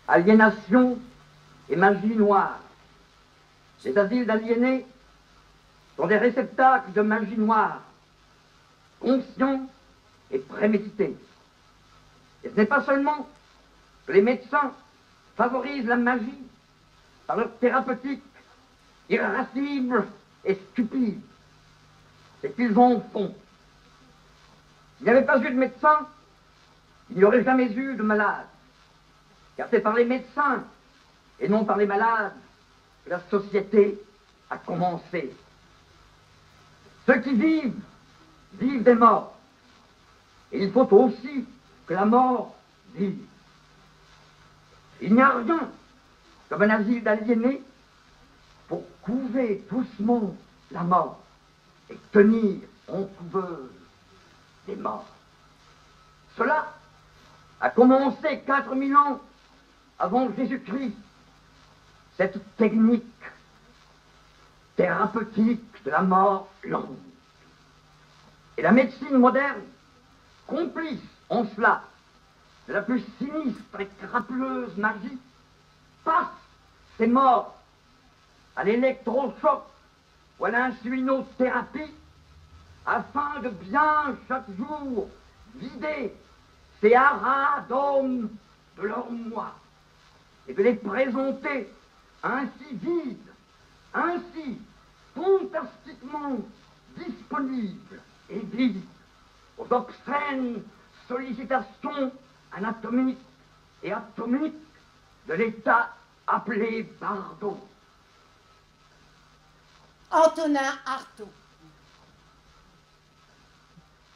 aliénation et magie noire. Les asiles d'aliénés sont des réceptacles de magie noire, conscients et prémédités. Et ce n'est pas seulement que les médecins favorisent la magie par leur thérapeutique irascible et stupide, c'est qu'ils en font. S'il n'y avait pas eu de médecins, il n'y aurait jamais eu de malades. Car c'est par les médecins et non par les malades que la société a commencé. Ceux qui vivent, vivent des morts. Et il faut aussi que la mort vive. Il n'y a rien comme un asile d'aliénés pour couver doucement la mort et tenir en couveuse des morts. Cela a commencé 4000 ans avant Jésus-Christ. Cette technique thérapeutique de la mort lente. Et la médecine moderne, complice en cela de la plus sinistre et crapuleuse magie, passe ces morts à l'électrochoc ou à l'insulinothérapie afin de bien chaque jour vider ces haras d'hommes de leur moi et de les présenter ainsi vides, ainsi fantastiquement disponibles et vides aux obscènes sollicitations anatomiques et atomiques de l'état appelé Bardo. Antonin Artaud.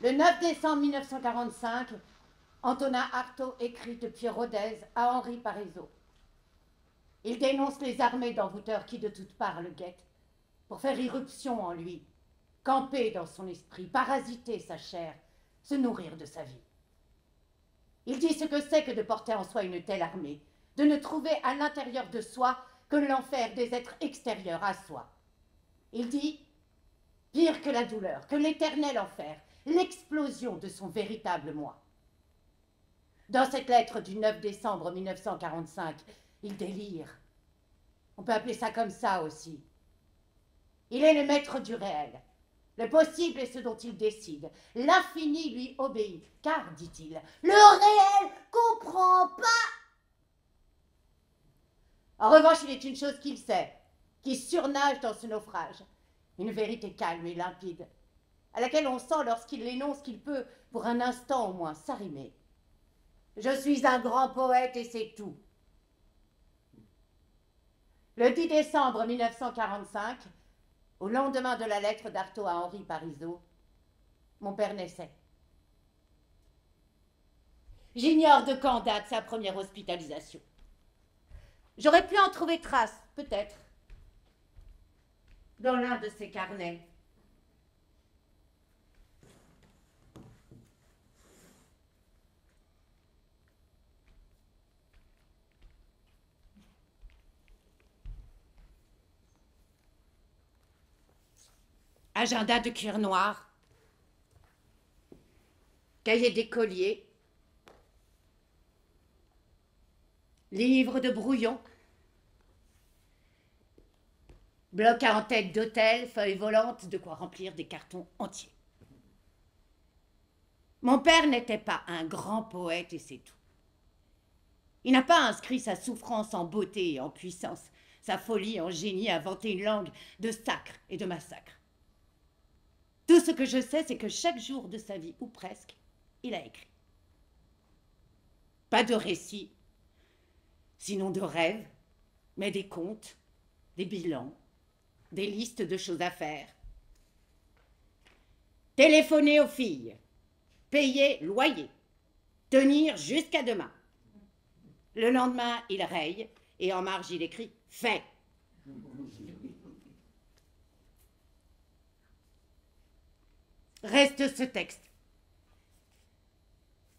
Le 9 décembre 1945, Antonin Artaud écrit depuis Rodez à Henri Parisot. Il dénonce les armées d'envoûteurs qui de toutes parts le guettent pour faire irruption en lui, camper dans son esprit, parasiter sa chair, se nourrir de sa vie. Il dit ce que c'est que de porter en soi une telle armée, de ne trouver à l'intérieur de soi que l'enfer des êtres extérieurs à soi. Il dit, pire que la douleur, que l'éternel enfer, l'explosion de son véritable moi. Dans cette lettre du 9 décembre 1945, il délire. On peut appeler ça comme ça aussi. Il est le maître du réel. Le possible est ce dont il décide. L'infini lui obéit, car, dit-il, le réel comprend pas. En revanche, il est une chose qu'il sait, qui surnage dans ce naufrage, une vérité calme et limpide, à laquelle on sent lorsqu'il l'énonce qu'il peut, pour un instant au moins, s'arrimer. Je suis un grand poète et c'est tout. Le 10 décembre 1945, au lendemain de la lettre d'Artaud à Henri Parisot, mon père naissait. J'ignore de quand date sa première hospitalisation. J'aurais pu en trouver trace, peut-être, dans l'un de ses carnets. Agenda de cuir noir, cahier d'écolier, livre de brouillon, bloc à en-tête d'hôtel, feuilles volantes, de quoi remplir des cartons entiers. Mon père n'était pas un grand poète et c'est tout. Il n'a pas inscrit sa souffrance en beauté et en puissance, sa folie en génie à inventer une langue de sacre et de massacre. Tout ce que je sais, c'est que chaque jour de sa vie, ou presque, il a écrit. Pas de récits, sinon de rêves, mais des comptes, des bilans, des listes de choses à faire. Téléphoner aux filles, payer loyer, tenir jusqu'à demain. Le lendemain, il raye et en marge, il écrit « Fait ». Reste ce texte.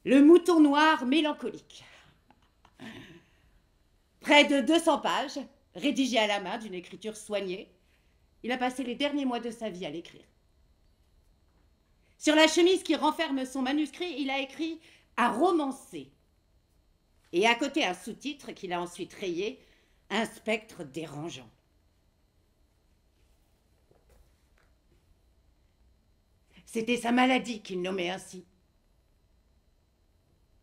Le mouton noir mélancolique. Près de 200 pages, rédigé à la main d'une écriture soignée. Il a passé les derniers mois de sa vie à l'écrire. Sur la chemise qui renferme son manuscrit, il a écrit « à romancer ». Et à côté, un sous-titre qu'il a ensuite rayé, un spectre dérangeant. C'était sa maladie qu'il nommait ainsi.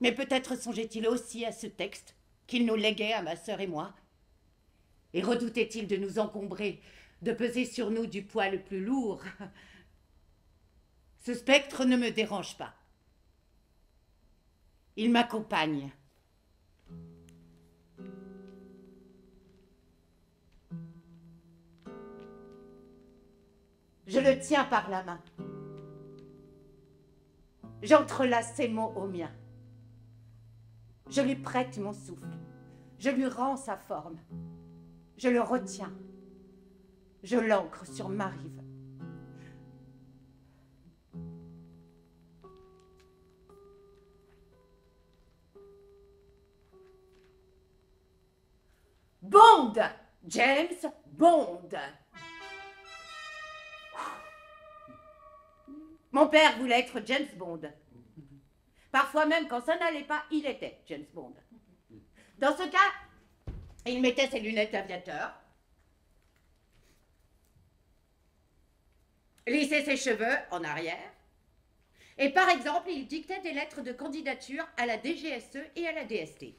Mais peut-être songeait-il aussi à ce texte qu'il nous léguait à ma sœur et moi. Et redoutait-il de nous encombrer, de peser sur nous du poids le plus lourd. Ce spectre ne me dérange pas. Il m'accompagne. Je le tiens par la main. J'entrelace ses mots aux miens. Je lui prête mon souffle. Je lui rends sa forme. Je le retiens. Je l'ancre sur ma rive. Bond! James Bond! Mon père voulait être James Bond. Parfois même, quand ça n'allait pas, il était James Bond. Dans ce cas, il mettait ses lunettes d'aviateur, lissait ses cheveux en arrière, et par exemple, il dictait des lettres de candidature à la DGSE et à la DST.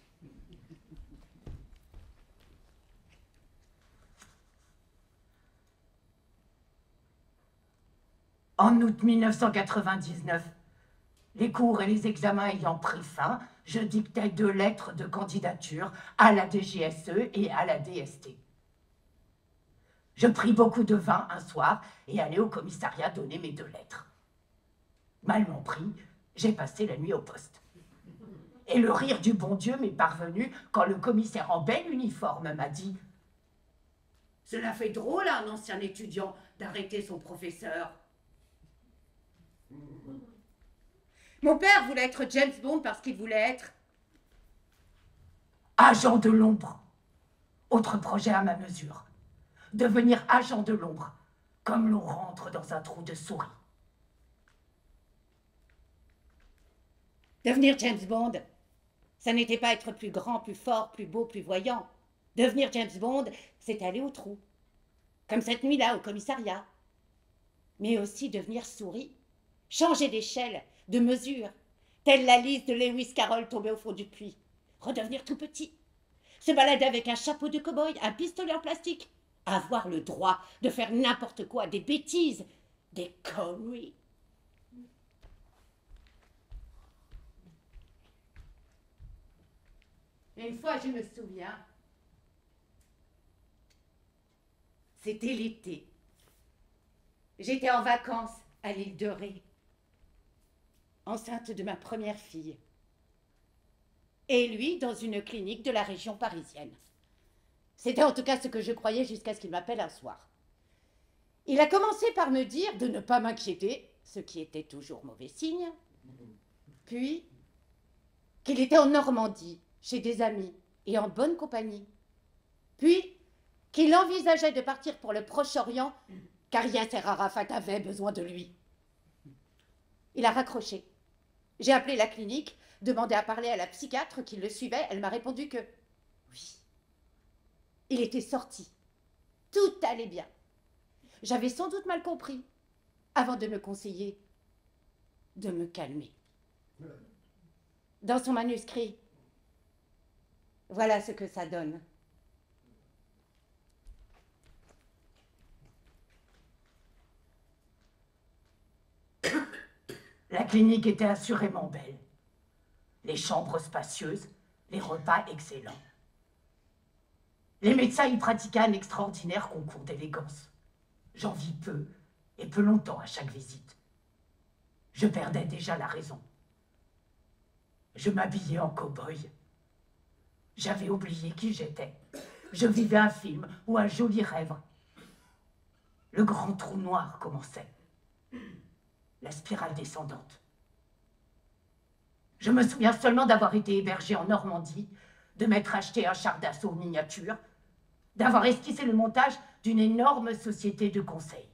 En août 1999, les cours et les examens ayant pris fin, je dictais 2 lettres de candidature à la DGSE et à la DST. Je pris beaucoup de vin un soir et allai au commissariat donner mes 2 lettres. Malement pris, j'ai passé la nuit au poste. Et le rire du bon Dieu m'est parvenu quand le commissaire en bel uniforme m'a dit « Cela fait drôle à un ancien étudiant d'arrêter son professeur. » Mon père voulait être James Bond parce qu'il voulait être agent de l'ombre. Autre projet à ma mesure. Devenir agent de l'ombre, comme l'on rentre dans un trou de souris. Devenir James Bond, ça n'était pas être plus grand, plus fort, plus beau, plus voyant. Devenir James Bond, c'est aller au trou. Comme cette nuit-là au commissariat. Mais aussi devenir souris. Changer d'échelle, de mesure. Telle la liste de Lewis Carroll tombée au fond du puits. Redevenir tout petit. Se balader avec un chapeau de cow-boy, un pistolet en plastique. Avoir le droit de faire n'importe quoi, des bêtises, des conneries. Une fois, je me souviens, c'était l'été. J'étais en vacances à l'île de Ré, enceinte de ma première fille. Et lui, dans une clinique de la région parisienne. C'était en tout cas ce que je croyais jusqu'à ce qu'il m'appelle un soir. Il a commencé par me dire de ne pas m'inquiéter, ce qui était toujours mauvais signe, puis qu'il était en Normandie, chez des amis et en bonne compagnie, puis qu'il envisageait de partir pour le Proche-Orient car Yasser Arafat avait besoin de lui. Il a raccroché. J'ai appelé la clinique, demandé à parler à la psychiatre qui le suivait. Elle m'a répondu que oui, il était sorti. Tout allait bien. J'avais sans doute mal compris avant de me conseiller de me calmer. Dans son manuscrit, voilà ce que ça donne. La clinique était assurément belle. Les chambres spacieuses, les repas excellents. Les médecins y pratiquaient un extraordinaire concours d'élégance. J'en vis peu, et peu longtemps à chaque visite. Je perdais déjà la raison. Je m'habillais en cow-boy. J'avais oublié qui j'étais. Je vivais un film ou un joli rêve. Le grand trou noir commençait. La spirale descendante. Je me souviens seulement d'avoir été hébergé en Normandie, de m'être acheté un char d'assaut miniature, d'avoir esquissé le montage d'une énorme société de conseil.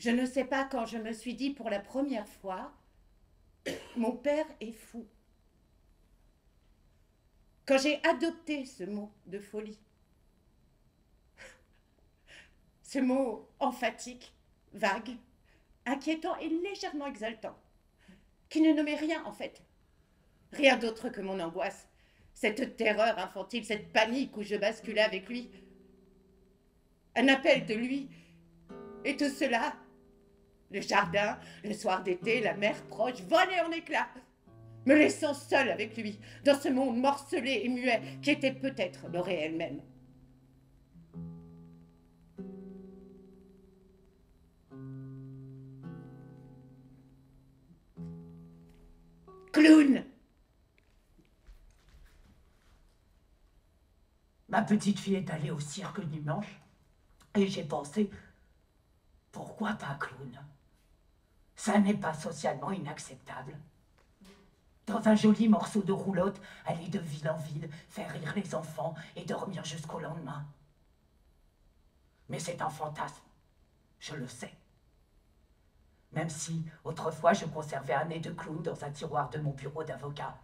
Je ne sais pas quand je me suis dit pour la première fois, mon père est fou. Quand j'ai adopté ce mot de folie, ce mot emphatique, vague, inquiétant et légèrement exaltant, qui ne nommait rien en fait, rien d'autre que mon angoisse, cette terreur infantile, cette panique où je basculais avec lui, un appel de lui, et tout cela, le jardin, le soir d'été, la mer proche, volait en éclats, me laissant seule avec lui, dans ce monde morcelé et muet qui était peut-être le réel même. Clown! Ma petite fille est allée au cirque dimanche et j'ai pensé, pourquoi pas clown? Ça n'est pas socialement inacceptable. Dans un joli morceau de roulotte, aller de ville en ville, faire rire les enfants et dormir jusqu'au lendemain. Mais c'est un fantasme, je le sais. Même si, autrefois, je conservais un nez de clown dans un tiroir de mon bureau d'avocat.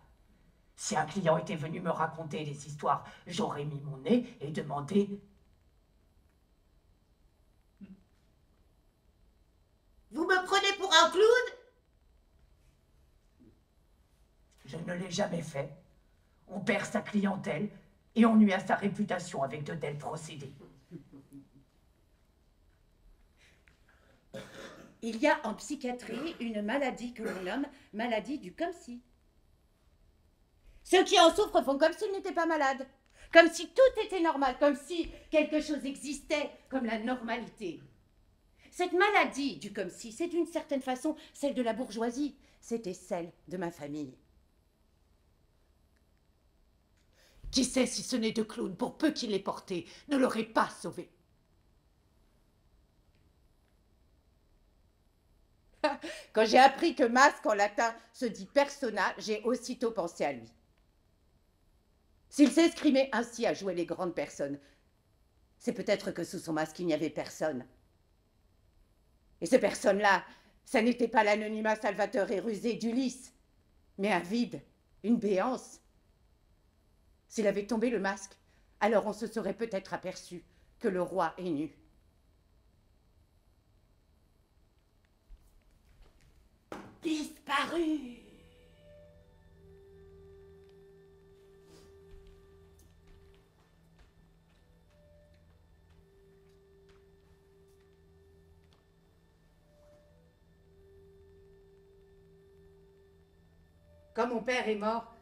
Si un client était venu me raconter des histoires, j'aurais mis mon nez et demandé « Vous me prenez pour un clown ?» Je ne l'ai jamais fait. On perd sa clientèle et on nuit à sa réputation avec de tels procédés. Il y a en psychiatrie une maladie que l'on nomme maladie du comme si. Ceux qui en souffrent font comme s'ils n'étaient pas malades, comme si tout était normal, comme si quelque chose existait comme la normalité. Cette maladie du comme si, c'est d'une certaine façon celle de la bourgeoisie, c'était celle de ma famille. Qui sait si ce nez de clown, pour peu qu'il l'ait porté, ne l'aurait pas sauvé. Quand j'ai appris que masque en latin se dit persona, j'ai aussitôt pensé à lui. S'il s'escrimait ainsi à jouer les grandes personnes, c'est peut-être que sous son masque il n'y avait personne. Et ces personnes-là, ça n'était pas l'anonymat salvateur et rusé d'Ulysse, mais un vide, une béance. S'il avait tombé le masque, alors on se serait peut-être aperçu que le roi est nu. Disparu! Quand mon père est mort,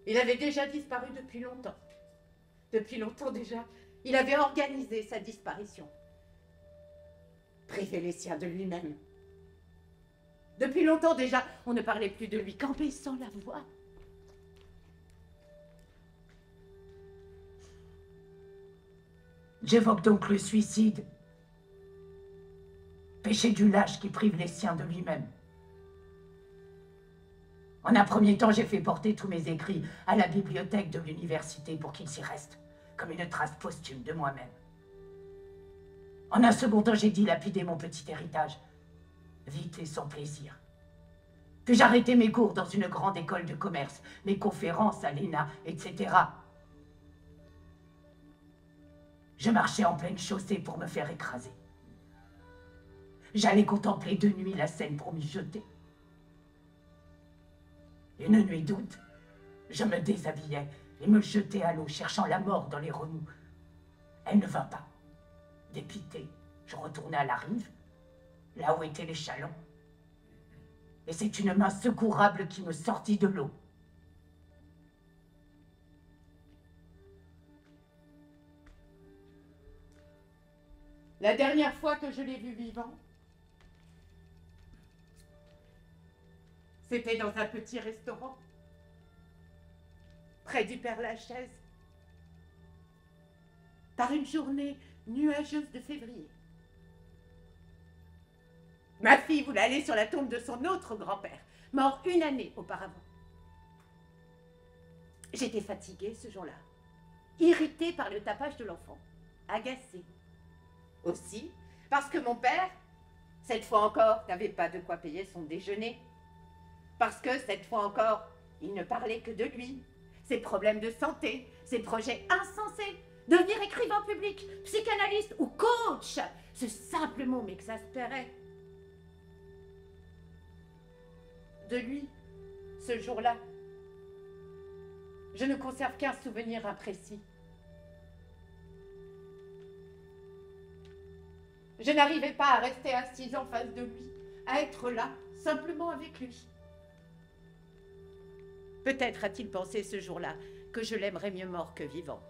il avait déjà disparu depuis longtemps. Depuis longtemps déjà, il avait organisé sa disparition. Privé les siens de lui-même. Depuis longtemps déjà, on ne parlait plus de lui qu'en baissant la voix. J'évoque donc le suicide. Péché du lâche qui prive les siens de lui-même. En un premier temps, j'ai fait porter tous mes écrits à la bibliothèque de l'université pour qu'ils s'y restent, comme une trace posthume de moi-même. En un second temps, j'ai dilapidé mon petit héritage, vite et sans plaisir. Puis j'ai arrêté mes cours dans une grande école de commerce, mes conférences à l'ENA, etc. Je marchais en pleine chaussée pour me faire écraser. J'allais contempler de nuit la Seine pour m'y jeter. Une nuit d'août, je me déshabillais et me jetais à l'eau, cherchant la mort dans les remous. Elle ne vint pas. Dépité, je retournai à la rive, là où étaient les chalands. Et c'est une main secourable qui me sortit de l'eau. La dernière fois que je l'ai vu vivant, c'était dans un petit restaurant, près du Père-Lachaise, par une journée nuageuse de février. Ma fille voulait aller sur la tombe de son autre grand-père, mort une année auparavant. J'étais fatiguée ce jour-là, irritée par le tapage de l'enfant, agacée. Aussi, Parce que mon père, cette fois encore, n'avait pas de quoi payer son déjeuner. Parce que cette fois encore, il ne parlait que de lui, ses problèmes de santé, ses projets insensés, devenir écrivain public, psychanalyste ou coach. Ce simple mot m'exaspérait. De lui, ce jour-là, je ne conserve qu'un souvenir imprécis. Je n'arrivais pas à rester assise en face de lui, à être là, simplement avec lui. Peut-être a-t-il pensé ce jour-là que je l'aimerais mieux mort que vivant.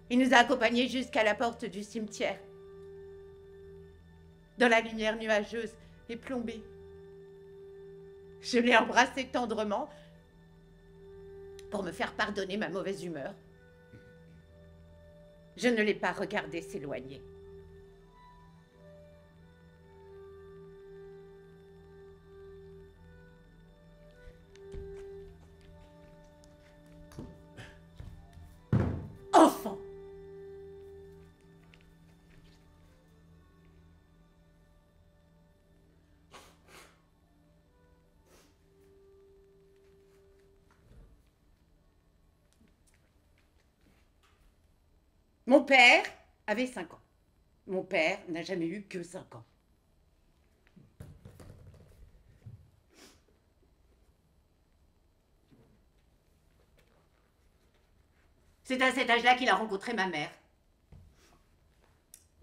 Il nous a accompagnés jusqu'à la porte du cimetière, dans la lumière nuageuse et plombée. Je l'ai embrassé tendrement pour me faire pardonner ma mauvaise humeur. Je ne l'ai pas regardé s'éloigner. Enfant! Mon père avait 5 ans. Mon père n'a jamais eu que 5 ans. C'est à cet âge-là qu'il a rencontré ma mère.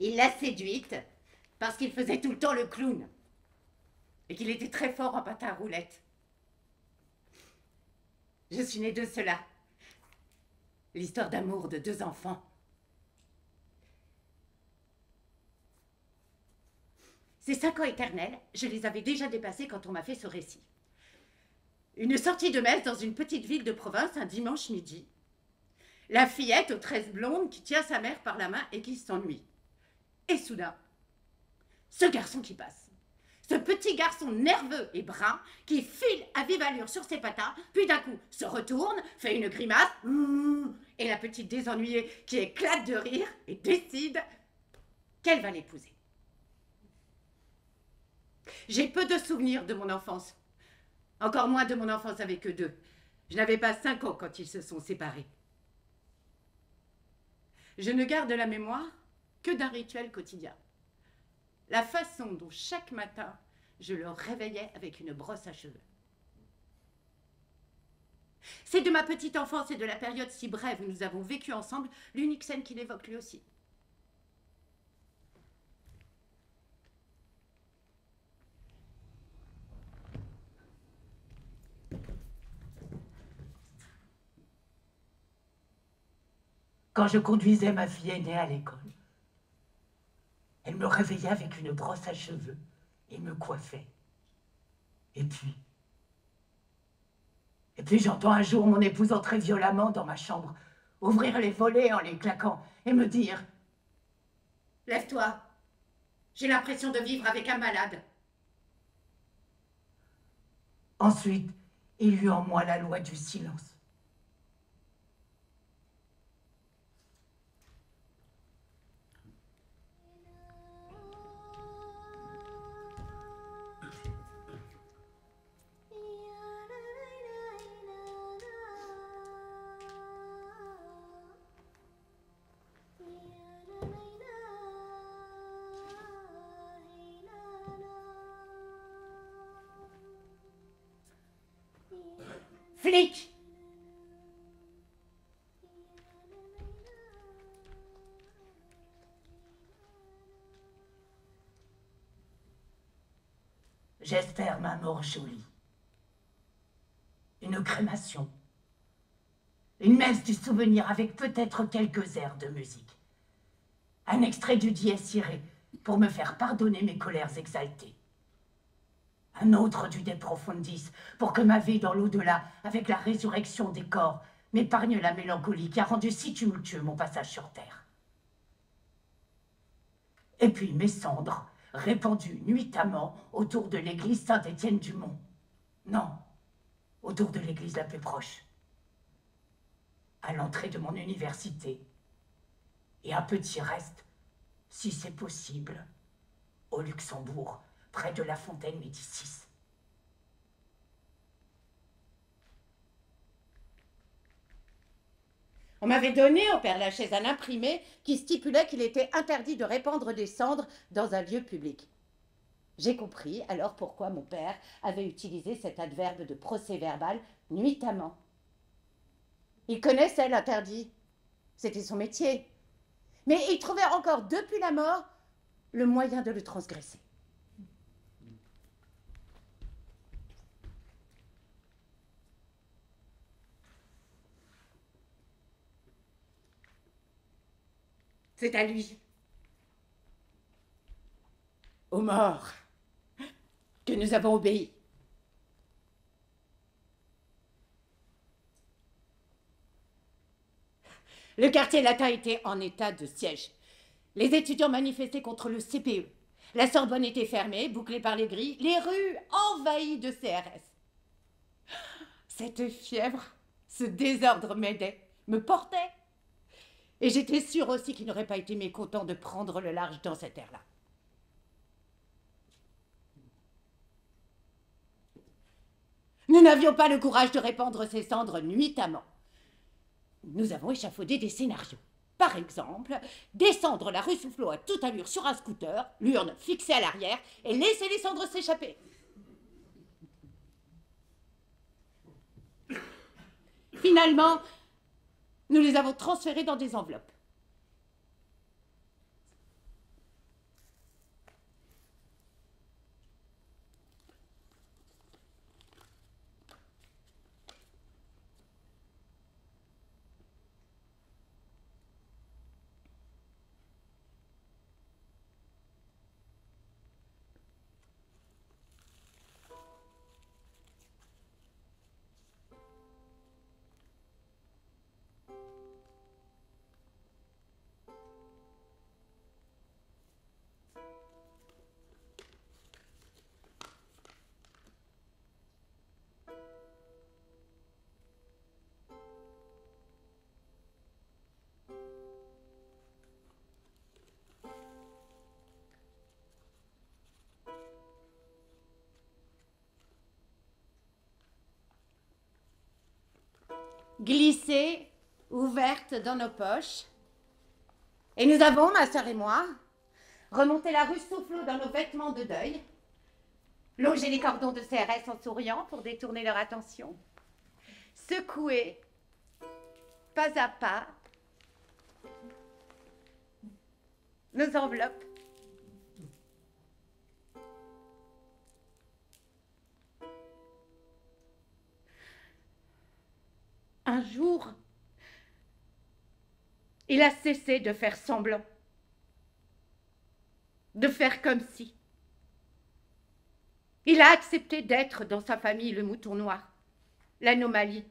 Il l'a séduite parce qu'il faisait tout le temps le clown et qu'il était très fort en patin à roulettes. Je suis née de cela. L'histoire d'amour de 2 enfants. Ces 5 ans éternels, je les avais déjà dépassés quand on m'a fait ce récit. Une sortie de messe dans une petite ville de province un dimanche midi. La fillette aux tresses blondes qui tient sa mère par la main et qui s'ennuie. Et soudain, ce garçon qui passe. Ce petit garçon nerveux et brun qui file à vive allure sur ses patins, puis d'un coup se retourne, fait une grimace, et la petite désennuyée qui éclate de rire et décide qu'elle va l'épouser. J'ai peu de souvenirs de mon enfance. Encore moins de mon enfance avec eux deux. Je n'avais pas 5 ans quand ils se sont séparés. Je ne garde la mémoire que d'un rituel quotidien. La façon dont chaque matin, je le réveillais avec une brosse à cheveux. C'est de ma petite enfance et de la période si brève où nous avons vécu ensemble l'unique scène qu'il évoque lui aussi. Quand je conduisais ma fille aînée à l'école, elle me réveillait avec une brosse à cheveux et me coiffait. Et puis j'entends un jour mon épouse entrer violemment dans ma chambre, ouvrir les volets en les claquant et me dire « Lève-toi, j'ai l'impression de vivre avec un malade. » Ensuite, il y eut en moi la loi du silence. Flic! J'espère ma mort jolie. Une crémation. Une messe du souvenir avec peut-être quelques airs de musique. Un extrait du Dies Irae pour me faire pardonner mes colères exaltées. Un autre du De Profundis pour que ma vie dans l'au-delà, avec la résurrection des corps, m'épargne la mélancolie qui a rendu si tumultueux mon passage sur terre. Et puis mes cendres, répandues nuitamment autour de l'église Saint-Étienne-du-Mont. Non, autour de l'église la plus proche. À l'entrée de mon université. Et un petit reste, si c'est possible, au Luxembourg, près de la fontaine Médicis. On m'avait donné au Père Lachaise un imprimé qui stipulait qu'il était interdit de répandre des cendres dans un lieu public. J'ai compris alors pourquoi mon père avait utilisé cet adverbe de procès-verbal nuitamment. Il connaissait l'interdit. C'était son métier. Mais il trouvait encore, depuis la mort, le moyen de le transgresser. C'est à lui, aux morts, que nous avons obéi. Le quartier latin était en état de siège. Les étudiants manifestaient contre le CPE. La Sorbonne était fermée, bouclée par les grilles, les rues envahies de CRS. Cette fièvre, ce désordre m'aidait, me portait. Et j'étais sûre aussi qu'il n'aurait pas été mécontent de prendre le large dans cette ère-là. Nous n'avions pas le courage de répandre ces cendres nuitamment. Nous avons échafaudé des scénarios. Par exemple, descendre la rue Soufflot à toute allure sur un scooter, l'urne fixée à l'arrière, et laisser les cendres s'échapper. Finalement, nous les avons transférées dans des enveloppes. Glissées, ouvertes dans nos poches. Et nous avons, ma sœur et moi, remonté la rue Soufflot dans nos vêtements de deuil, longé les cordons de CRS en souriant pour détourner leur attention, secoué, pas à pas, nos enveloppes. Un jour, il a cessé de faire semblant, de faire comme si. Il a accepté d'être dans sa famille le mouton noir, l'anomalie,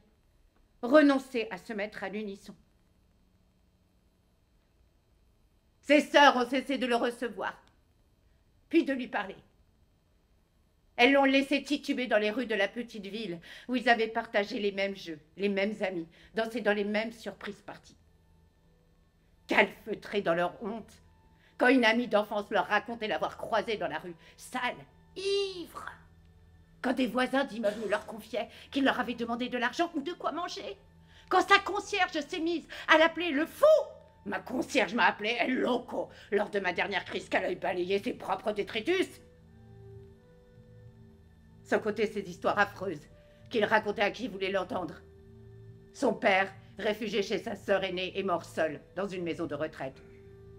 renoncer à se mettre à l'unisson. Ses sœurs ont cessé de le recevoir, puis de lui parler. Elles l'ont laissé tituber dans les rues de la petite ville où ils avaient partagé les mêmes jeux, les mêmes amis, dansé dans les mêmes surprises parties. Calfeutrés dans leur honte, quand une amie d'enfance leur racontait l'avoir croisé dans la rue, sale, ivre. Quand des voisins d'immeuble leur confiaient qu'il leur avait demandé de l'argent ou de quoi manger. Quand sa concierge s'est mise à l'appeler le fou. Ma concierge m'a appelé El Loco lors de ma dernière crise qu'elle ait balayé ses propres détritus. Sans compter ces histoires affreuses qu'il racontait à qui voulait l'entendre. Son père, réfugié chez sa sœur aînée, est mort seul dans une maison de retraite.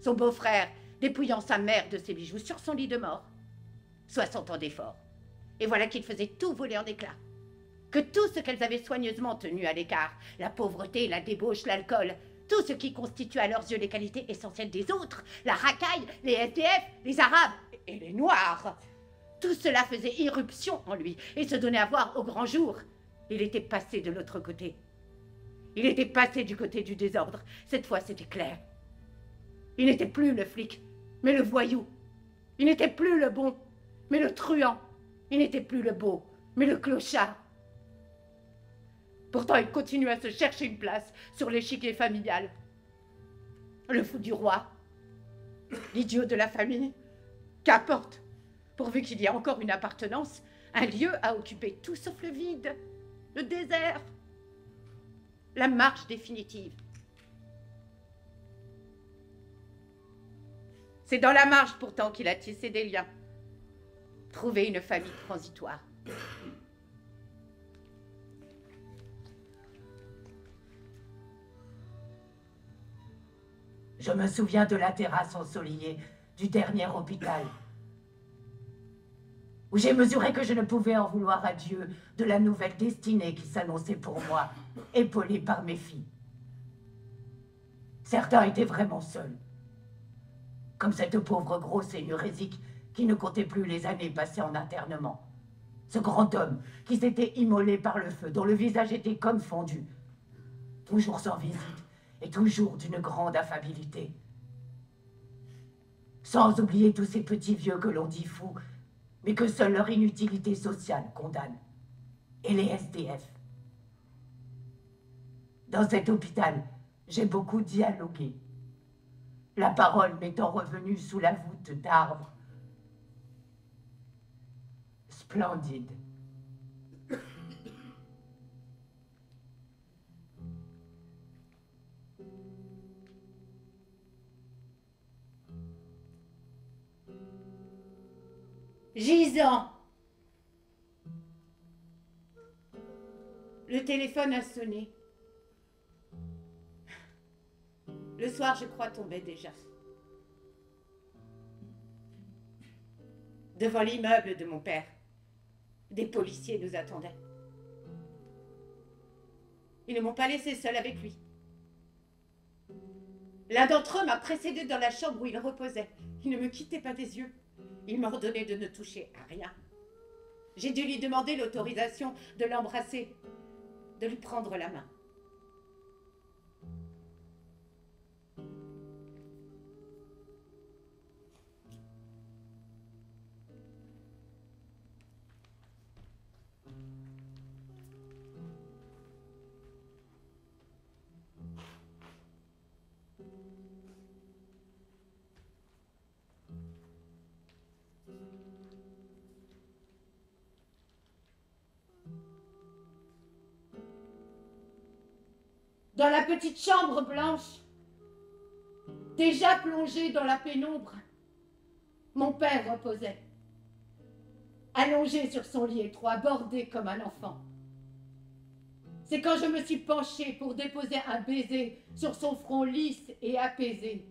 Son beau-frère, dépouillant sa mère de ses bijoux sur son lit de mort. 60 ans d'efforts. Et voilà qu'il faisait tout voler en éclats. Que tout ce qu'elles avaient soigneusement tenu à l'écart, la pauvreté, la débauche, l'alcool, tout ce qui constitue à leurs yeux les qualités essentielles des autres, la racaille, les SDF, les Arabes et les Noirs, tout cela faisait irruption en lui et se donnait à voir au grand jour. Il était passé de l'autre côté. Il était passé du côté du désordre. Cette fois, c'était clair. Il n'était plus le flic, mais le voyou. Il n'était plus le bon, mais le truand. Il n'était plus le beau, mais le clochard. Pourtant, il continue à se chercher une place sur l'échiquier familial. Le fou du roi, l'idiot de la famille, qu'importe, pourvu qu'il y ait encore une appartenance, un lieu à occuper tout sauf le vide, le désert, la marche définitive. C'est dans la marche pourtant qu'il a tissé des liens, trouvé une famille transitoire. Je me souviens de la terrasse ensoleillée du dernier hôpital, où j'ai mesuré que je ne pouvais en vouloir à Dieu de la nouvelle destinée qui s'annonçait pour moi, épaulée par mes filles. Certains étaient vraiment seuls, comme cette pauvre grosse énurésique qui ne comptait plus les années passées en internement. Ce grand homme qui s'était immolé par le feu, dont le visage était comme fondu, toujours sans visite et toujours d'une grande affabilité. Sans oublier tous ces petits vieux que l'on dit fous, mais que seule leur inutilité sociale condamne. Et les SDF. Dans cet hôpital, j'ai beaucoup dialogué. La parole m'étant revenue sous la voûte d'arbres splendides. Gisant. Le téléphone a sonné. Le soir, je crois, tombait déjà. Devant l'immeuble de mon père, des policiers nous attendaient. Ils ne m'ont pas laissé seule avec lui. L'un d'entre eux m'a précédée dans la chambre où il reposait. Il ne me quittait pas des yeux. Il m'ordonnait de ne toucher à rien. J'ai dû lui demander l'autorisation de l'embrasser, de lui prendre la main. Dans la petite chambre blanche, déjà plongée dans la pénombre, mon père reposait, allongé sur son lit étroit, bordé comme un enfant. C'est quand je me suis penchée pour déposer un baiser sur son front lisse et apaisé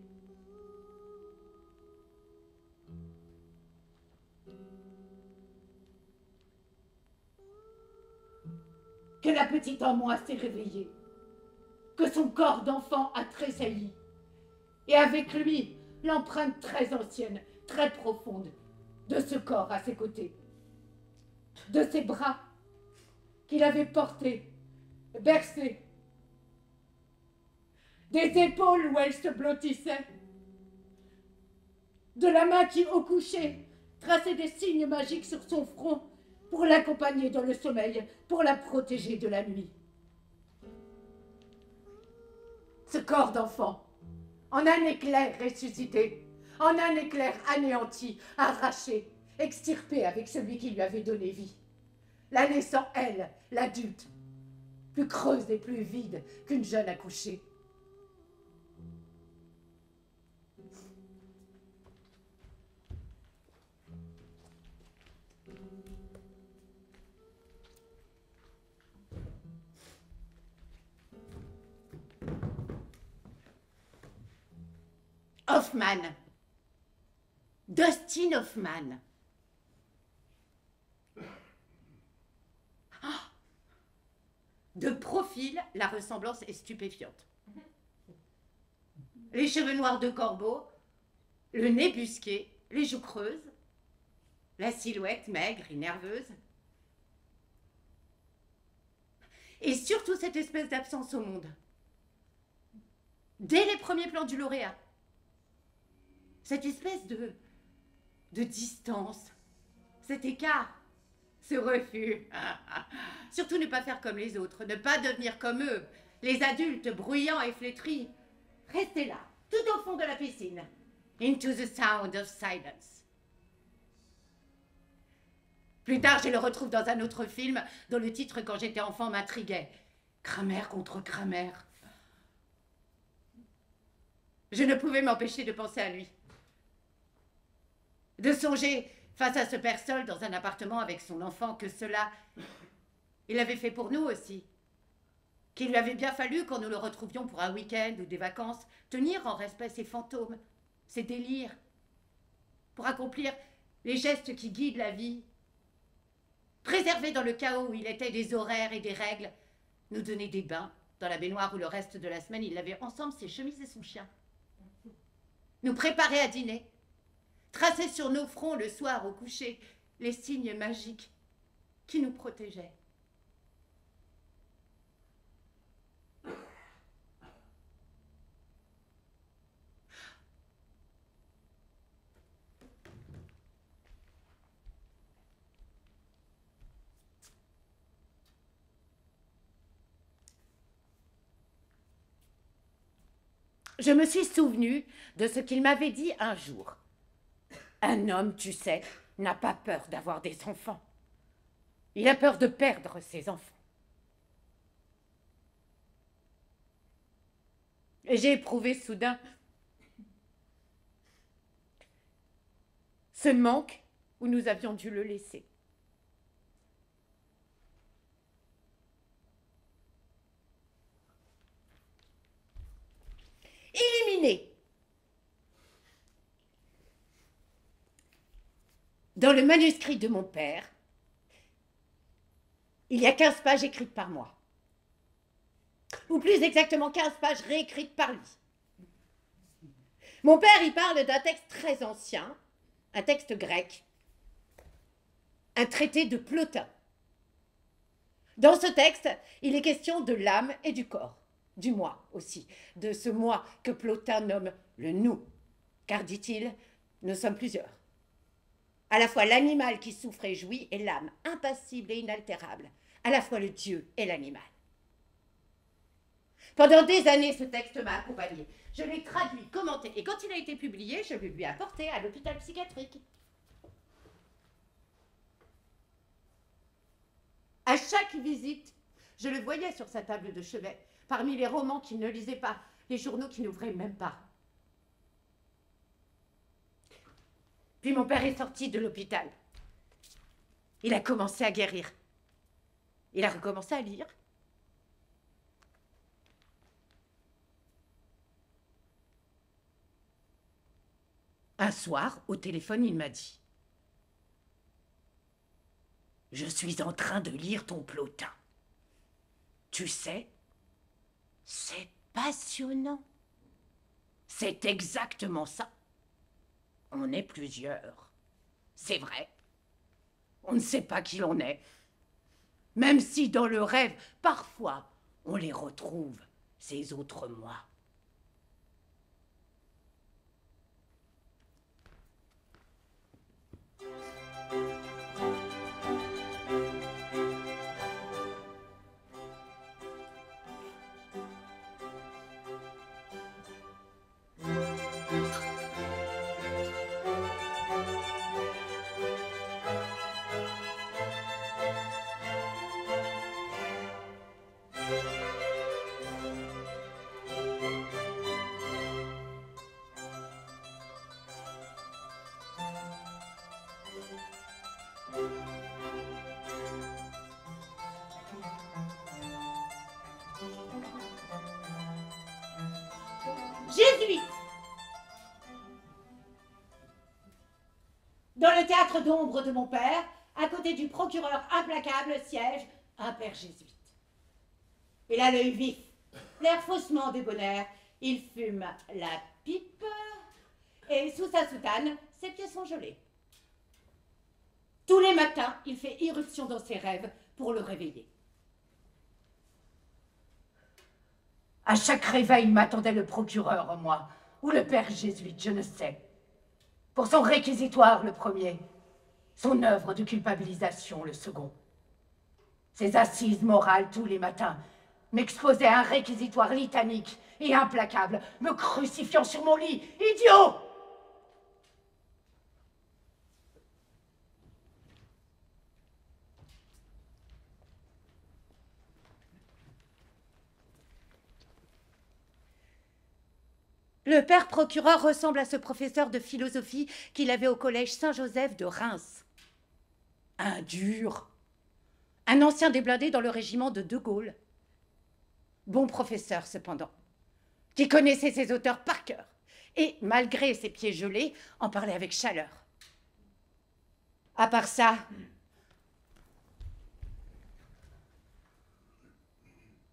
que la petite en moi s'est réveillée, que son corps d'enfant a tressailli, et avec lui, l'empreinte très ancienne, très profonde, de ce corps à ses côtés, de ses bras qu'il avait portés, bercés, des épaules où elle se blottissait, de la main qui, au coucher, traçait des signes magiques sur son front pour l'accompagner dans le sommeil, pour la protéger de la nuit. Ce corps d'enfant, en un éclair ressuscité, en un éclair anéanti, arraché, extirpé avec celui qui lui avait donné vie, la laissant, elle, l'adulte, plus creuse et plus vide qu'une jeune accouchée. Hoffman. Dustin Hoffman. Ah. De profil, la ressemblance est stupéfiante. Les cheveux noirs de corbeau, le nez busqué, les joues creuses, la silhouette maigre et nerveuse. Et surtout cette espèce d'absence au monde. Dès les premiers plans du lauréat. Cette espèce de distance, cet écart, ce refus. Surtout ne pas faire comme les autres, ne pas devenir comme eux, les adultes bruyants et flétris. Restez là, tout fond de la piscine. Into the sound of silence. Plus tard, je le retrouve dans un autre film dont le titre, quand j'étais enfant, m'intriguait. Kramer contre Kramer. Je ne pouvais m'empêcher de penser à lui. De songer, face à ce père seul dans un appartement avec son enfant, que cela, il avait fait pour nous aussi. Qu'il lui avait bien fallu, quand nous le retrouvions pour un week-end ou des vacances, tenir en respect ses fantômes, ses délires, pour accomplir les gestes qui guident la vie, préserver dans le chaos où il était des horaires et des règles, nous donner des bains dans la baignoire où le reste de la semaine il lavait ensemble ses chemises et son chien, nous préparer à dîner, tracer sur nos fronts le soir au coucher les signes magiques qui nous protégeaient. Je me suis souvenu de ce qu'il m'avait dit un jour. Un homme, tu sais, n'a pas peur d'avoir des enfants. Il a peur de perdre ses enfants. Et j'ai éprouvé soudain ce manque où nous avions dû le laisser. Illuminé. Dans le manuscrit de mon père, il y a 15 pages écrites par moi. Ou plus exactement 15 pages réécrites par lui. Mon père y parle d'un texte très ancien, un texte grec, un traité de Plotin. Dans ce texte, il est question de l'âme et du corps. Du moi aussi, de ce moi que Plotin nomme le nous, car, dit-il, nous sommes plusieurs. À la fois l'animal qui souffre et jouit et l'âme impassible et inaltérable, à la fois le Dieu et l'animal. Pendant des années, ce texte m'a accompagné. Je l'ai traduit, commenté, et quand il a été publié, je le lui ai apporté à l'hôpital psychiatrique. À chaque visite, je le voyais sur sa table de chevet, parmi les romans qu'il ne lisait pas, les journaux qu'il n'ouvrait même pas. Puis mon père est sorti de l'hôpital. Il a commencé à guérir. Il a recommencé à lire. Un soir, au téléphone, il m'a dit « Je suis en train de lire ton Plotin. Tu sais, c'est passionnant. C'est exactement ça. On est plusieurs. C'est vrai. On ne sait pas qui l'on est. Même si dans le rêve, parfois, on les retrouve, ces autres moi. » Jésuite. Dans le théâtre d'ombre de mon père, à côté du procureur implacable, siège un père jésuite. Il a l'œil vif, l'air faussement débonnaire, il fume la pipe et sous sa soutane, ses pieds sont gelés. Tous les matins, il fait irruption dans ses rêves pour le réveiller. À chaque réveil m'attendait le procureur, moi, ou le père jésuite, je ne sais. Pour son réquisitoire, le premier. Son œuvre de culpabilisation, le second. Ses assises morales tous les matins m'exposaient à un réquisitoire litanique et implacable, me crucifiant sur mon lit. Idiot! Le père procureur ressemble à ce professeur de philosophie qu'il avait au collège Saint-Joseph de Reims. Un dur. Un ancien déblindé dans le régiment de De Gaulle. Bon professeur, cependant, qui connaissait ses auteurs par cœur et, malgré ses pieds gelés, en parlait avec chaleur. À part ça...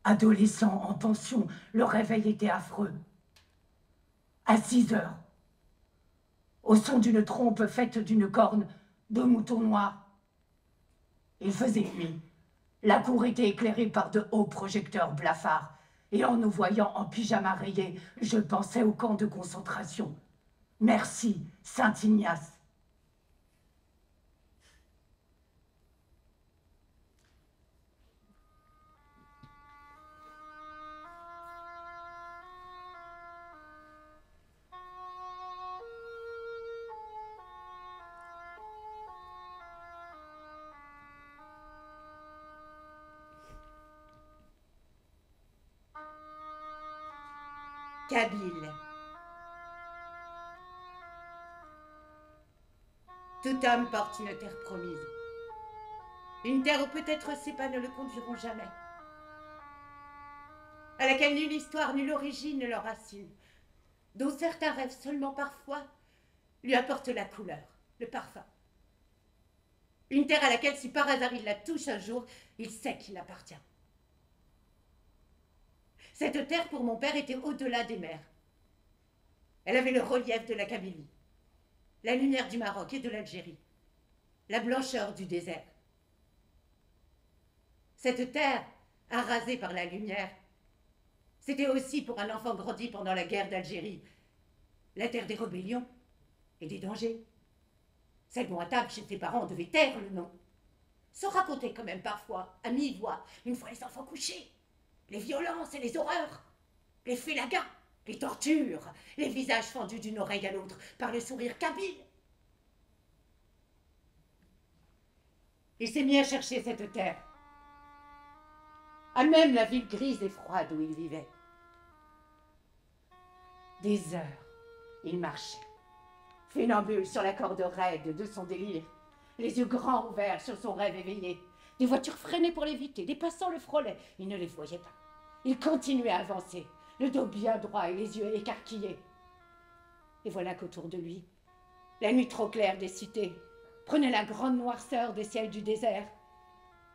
Adolescent en pension, le réveil était affreux. À 6 heures, au son d'une trompe faite d'une corne de mouton noir. Il faisait nuit. La cour était éclairée par de hauts projecteurs blafards. Et en nous voyant en pyjama rayé, je pensais au camp de concentration. Merci, Saint-Ignace. Kabyle. Tout homme porte une terre promise. Une terre où peut-être ses pas ne le conduiront jamais. À laquelle nulle histoire, nulle origine ne leur racine. Dont certains rêvent seulement parfois lui apportent la couleur, le parfum. Une terre à laquelle si par hasard il la touche un jour, il sait qu'il appartient. Cette terre, pour mon père, était au-delà des mers. Elle avait le relief de la Kabylie, la lumière du Maroc et de l'Algérie, la blancheur du désert. Cette terre, arasée par la lumière, c'était aussi pour un enfant grandi pendant la guerre d'Algérie, la terre des rébellions et des dangers. Celle dont à table chez ses parents devait taire le nom. Se raconter quand même parfois, à mi-voix, une fois les enfants couchés. Les violences et les horreurs, les félagas, les tortures, les visages fendus d'une oreille à l'autre par le sourire kabyle. Il s'est mis à chercher cette terre, à même la ville grise et froide où il vivait. Des heures, il marchait, funambule sur la corde raide de son délire, les yeux grands ouverts sur son rêve éveillé. Des voitures freinaient pour l'éviter, des passants le frôlaient. Il ne les voyait pas. Il continuait à avancer, le dos bien droit et les yeux écarquillés. Et voilà qu'autour de lui, la nuit trop claire des cités prenait la grande noirceur des ciels du désert.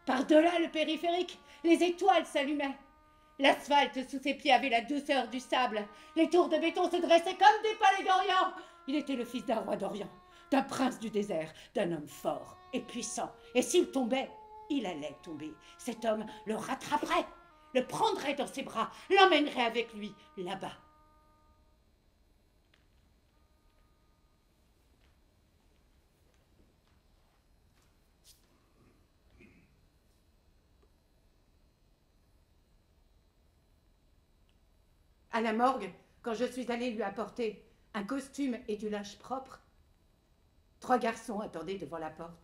Par-delà le périphérique, les étoiles s'allumaient. L'asphalte sous ses pieds avait la douceur du sable. Les tours de béton se dressaient comme des palais d'Orient. Il était le fils d'un roi d'Orient, d'un prince du désert, d'un homme fort et puissant. Et s'il tombait, il allait tomber. Cet homme le rattraperait, le prendrait dans ses bras, l'emmènerait avec lui là-bas. À la morgue, quand je suis allée lui apporter un costume et du linge propre, 3 garçons attendaient devant la porte.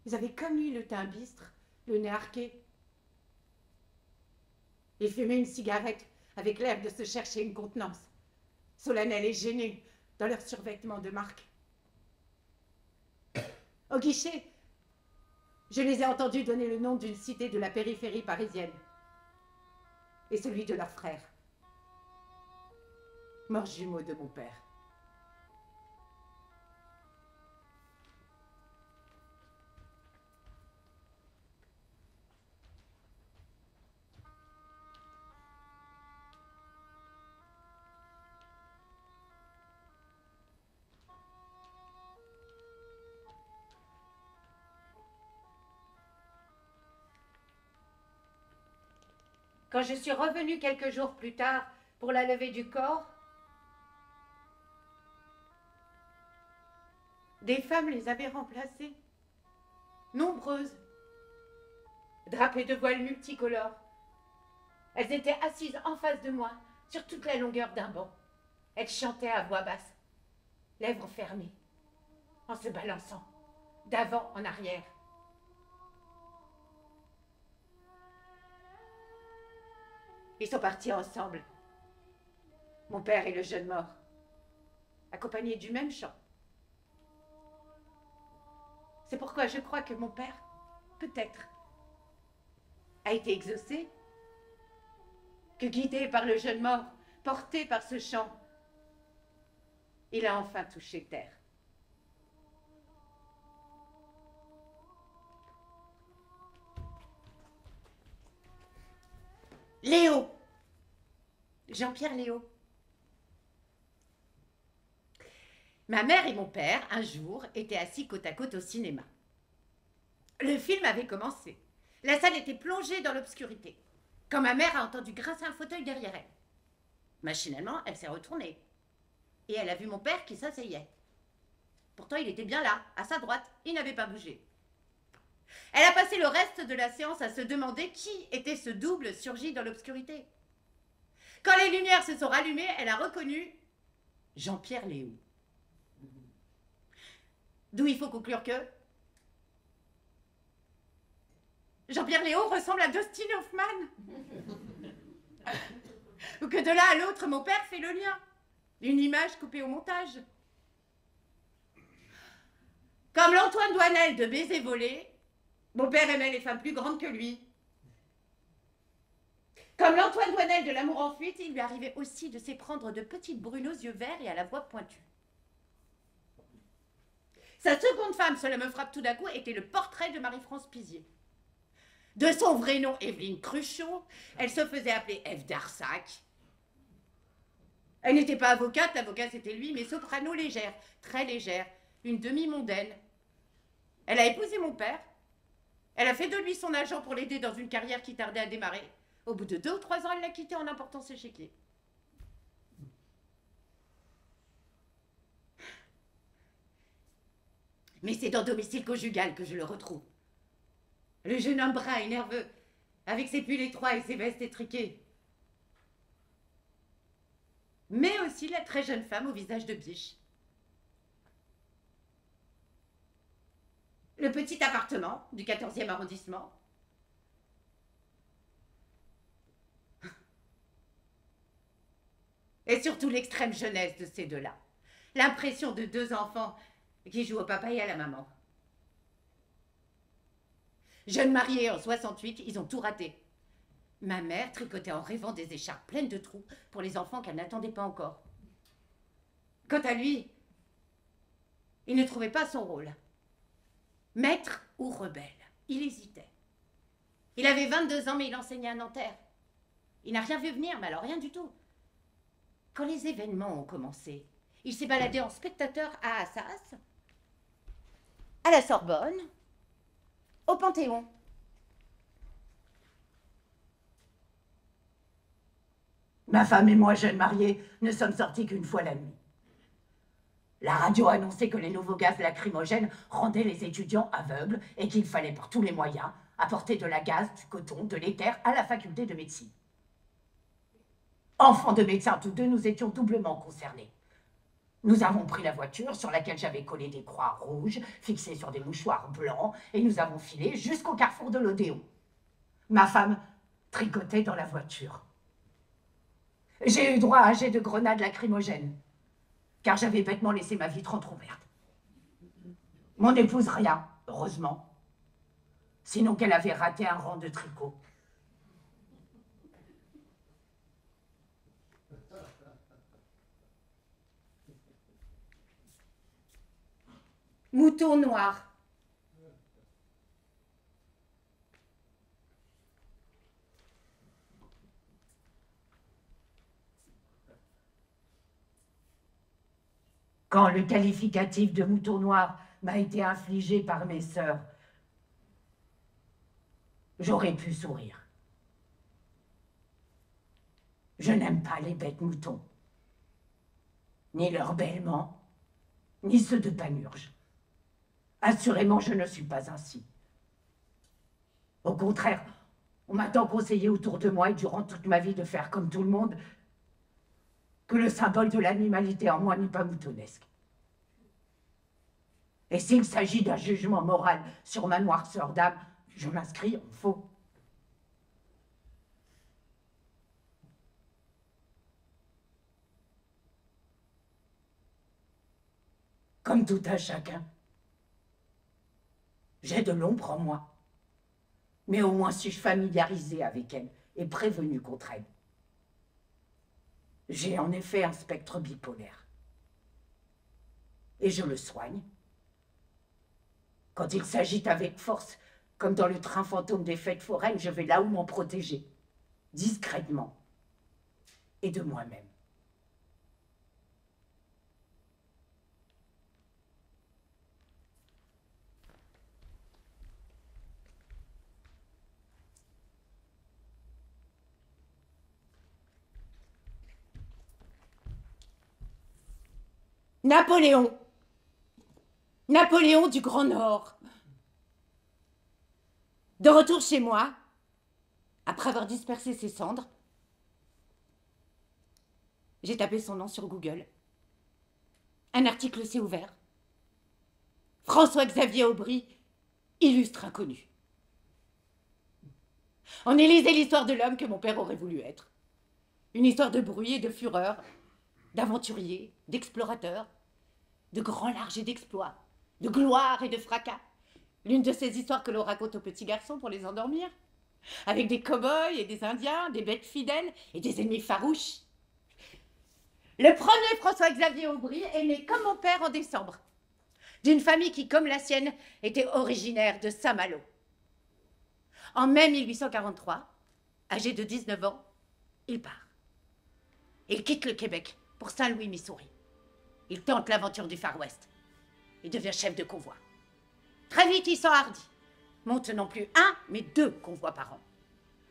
Ils avaient comme lui le teint bistre, le nez arqué. Ils fumaient une cigarette avec l'air de se chercher une contenance, solennels et gênés dans leurs survêtements de marque. Au guichet, je les ai entendus donner le nom d'une cité de la périphérie parisienne et celui de leur frère, mort jumeau de mon père. Quand je suis revenue quelques jours plus tard pour la levée du corps, des femmes les avaient remplacées, nombreuses, drapées de voiles multicolores, Elles étaient assises en face de moi, sur toute la longueur d'un banc. Elles chantaient à voix basse, lèvres fermées, en se balançant, d'avant en arrière. Ils sont partis ensemble, mon père et le jeune mort, accompagnés du même chant. C'est pourquoi je crois que mon père, peut-être, a été exaucé, que guidé par le jeune mort, porté par ce chant, il a enfin touché terre. Léo, Jean-Pierre Léo. Ma mère et mon père, un jour, étaient assis côte à côte au cinéma. Le film avait commencé. La salle était plongée dans l'obscurité, quand ma mère a entendu grincer un fauteuil derrière elle. Machinalement, elle s'est retournée. Et elle a vu mon père qui s'asseyait. Pourtant, il était bien là, à sa droite. Il n'avait pas bougé. Elle a passé le reste de la séance à se demander qui était ce double surgi dans l'obscurité. Quand les lumières se sont rallumées, elle a reconnu Jean-Pierre Léo. D'où il faut conclure que Jean-Pierre Léo ressemble à Dustin Hoffman. Ou que de là à l'autre, mon père fait le lien. Une image coupée au montage. Comme l'Antoine Douanel de Baiser volé, mon père aimait les femmes plus grandes que lui. Comme l'Antoine Douanel de L'amour en fuite, il lui arrivait aussi de s'éprendre de petites brunes aux yeux verts et à la voix pointue. Sa seconde femme, cela me frappe tout d'un coup, était le portrait de Marie-France Pizier. De son vrai nom, Evelyne Cruchot, elle se faisait appeler Ève d'Arsac. Elle n'était pas avocate, l'avocat c'était lui, mais soprano légère, très légère, une demi-mondaine. Elle a épousé mon père. Elle a fait de lui son agent pour l'aider dans une carrière qui tardait à démarrer. Au bout de 2 ou 3 ans, elle l'a quitté en important ses chéquiers. Mais c'est dans Domicile conjugal que je le retrouve. Le jeune homme brun et nerveux, avec ses pulls étroits et ses vestes étriquées. Mais aussi la très jeune femme au visage de biche. Le petit appartement du 14e arrondissement. Et surtout l'extrême jeunesse de ces deux-là. L'impression de 2 enfants qui jouent au papa et à la maman. Jeunes mariés en 68, ils ont tout raté. Ma mère tricotait en rêvant des écharpes pleines de trous pour les enfants qu'elle n'attendait pas encore. Quant à lui, il ne trouvait pas son rôle. Maître ou rebelle, il hésitait. Il avait 22 ans, mais il enseignait à Nanterre. Il n'a rien vu venir, mais alors rien du tout. Quand les événements ont commencé, il s'est baladé en spectateur à Assas, à la Sorbonne, au Panthéon. Ma femme et moi, jeunes mariés, ne sommes sortis qu'une fois la nuit. La radio annonçait que les nouveaux gaz lacrymogènes rendaient les étudiants aveugles et qu'il fallait par tous les moyens apporter de la gaz, du coton, de l'éther à la faculté de médecine. Enfants de médecins tous deux, nous étions doublement concernés. Nous avons pris la voiture sur laquelle j'avais collé des croix rouges fixées sur des mouchoirs blancs et nous avons filé jusqu'au carrefour de l'Odéon. Ma femme tricotait dans la voiture. J'ai eu droit à un jet de grenades lacrymogènes, car j'avais bêtement laissé ma vitre entrouverte. Mon épouse rien, heureusement, sinon qu'elle avait raté un rang de tricot. Mouton noir. Quand le qualificatif de mouton noir m'a été infligé par mes sœurs, j'aurais pu sourire. Je n'aime pas les bêtes moutons, ni leurs bêlements, ni ceux de Panurge. Assurément, je ne suis pas ainsi. Au contraire, On m'a tant conseillé autour de moi et durant toute ma vie de faire comme tout le monde que le symbole de l'animalité en moi n'est pas moutonesque. Et s'il s'agit d'un jugement moral sur ma noirceur d'âme, je m'inscris en faux. Comme tout un chacun, j'ai de l'ombre en moi. Mais au moins suis-je familiarisée avec elle et prévenue contre elle. J'ai en effet un spectre bipolaire. Et je le soigne. Quand il s'agite avec force, comme dans le train fantôme des fêtes foraines, je vais là où m'en protéger, discrètement, et de moi-même. Napoléon. Napoléon du Grand Nord. De retour chez moi, après avoir dispersé ses cendres, j'ai tapé son nom sur Google. Un article s'est ouvert. François-Xavier Aubry, illustre inconnu. On y lisait l'histoire de l'homme que mon père aurait voulu être. Une histoire de bruit et de fureur, d'aventurier, d'explorateur, de grands larges et d'exploits, de gloire et de fracas. L'une de ces histoires que l'on raconte aux petits garçons pour les endormir, avec des cow-boys et des indiens, des bêtes fidèles et des ennemis farouches. Le premier François-Xavier Aubry est né comme mon père en décembre, d'une famille qui, comme la sienne, était originaire de Saint-Malo. En mai 1843, âgé de 19 ans, il part. Il quitte le Québec pour Saint-Louis, Missouri. Il tente l'aventure du Far West. Il devient chef de convoi. Très vite, il s'enhardit. Monte non plus un, mais 2 convois par an.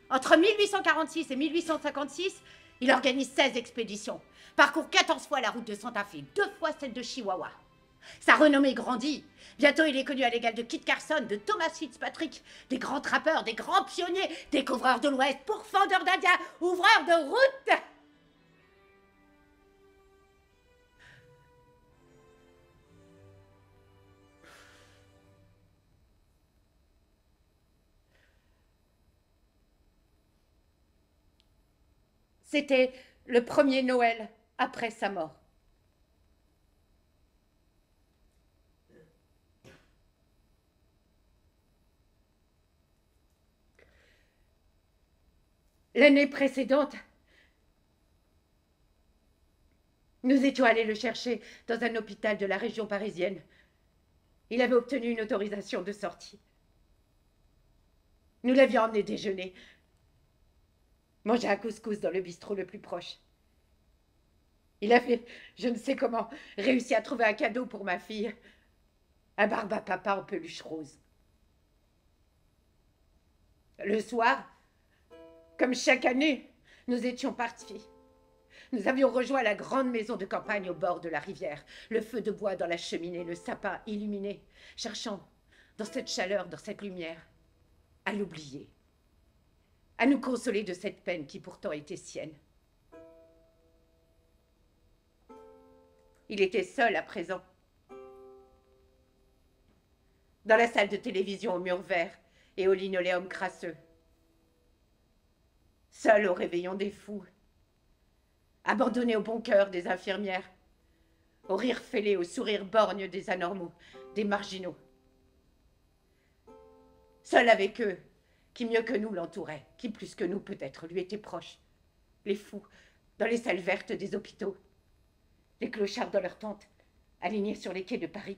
Entre 1846 et 1856, il organise 16 expéditions, parcourt 14 fois la route de Santa Fe, 2 fois celle de Chihuahua. Sa renommée grandit. Bientôt, il est connu à l'égal de Kit Carson, de Thomas Fitzpatrick, des grands trappeurs, des grands pionniers, découvreurs de l'Ouest, pourfendeurs d'Indiens, ouvreurs de routes. C'était le premier Noël après sa mort. L'année précédente, nous étions allés le chercher dans un hôpital de la région parisienne. Il avait obtenu une autorisation de sortie. Nous l'avions emmené déjeuner, manger un couscous dans le bistrot le plus proche. Il avait, je ne sais comment, réussi à trouver un cadeau pour ma fille, un barbe-à-papa en peluche rose. Le soir, comme chaque année, nous étions partis. Nous avions rejoint la grande maison de campagne au bord de la rivière, le feu de bois dans la cheminée, le sapin illuminé, cherchant, dans cette chaleur, dans cette lumière, à l'oublier, à nous consoler de cette peine qui pourtant était sienne. Il était seul à présent, dans la salle de télévision aux murs verts et au linoléum crasseux, seul au réveillon des fous, abandonné au bon cœur des infirmières, au rire fêlé, au sourire borgne des anormaux, des marginaux. Seul avec eux, qui mieux que nous l'entouraient, qui plus que nous peut-être lui étaient proches, les fous, dans les salles vertes des hôpitaux, les clochards dans leurs tentes, alignés sur les quais de Paris.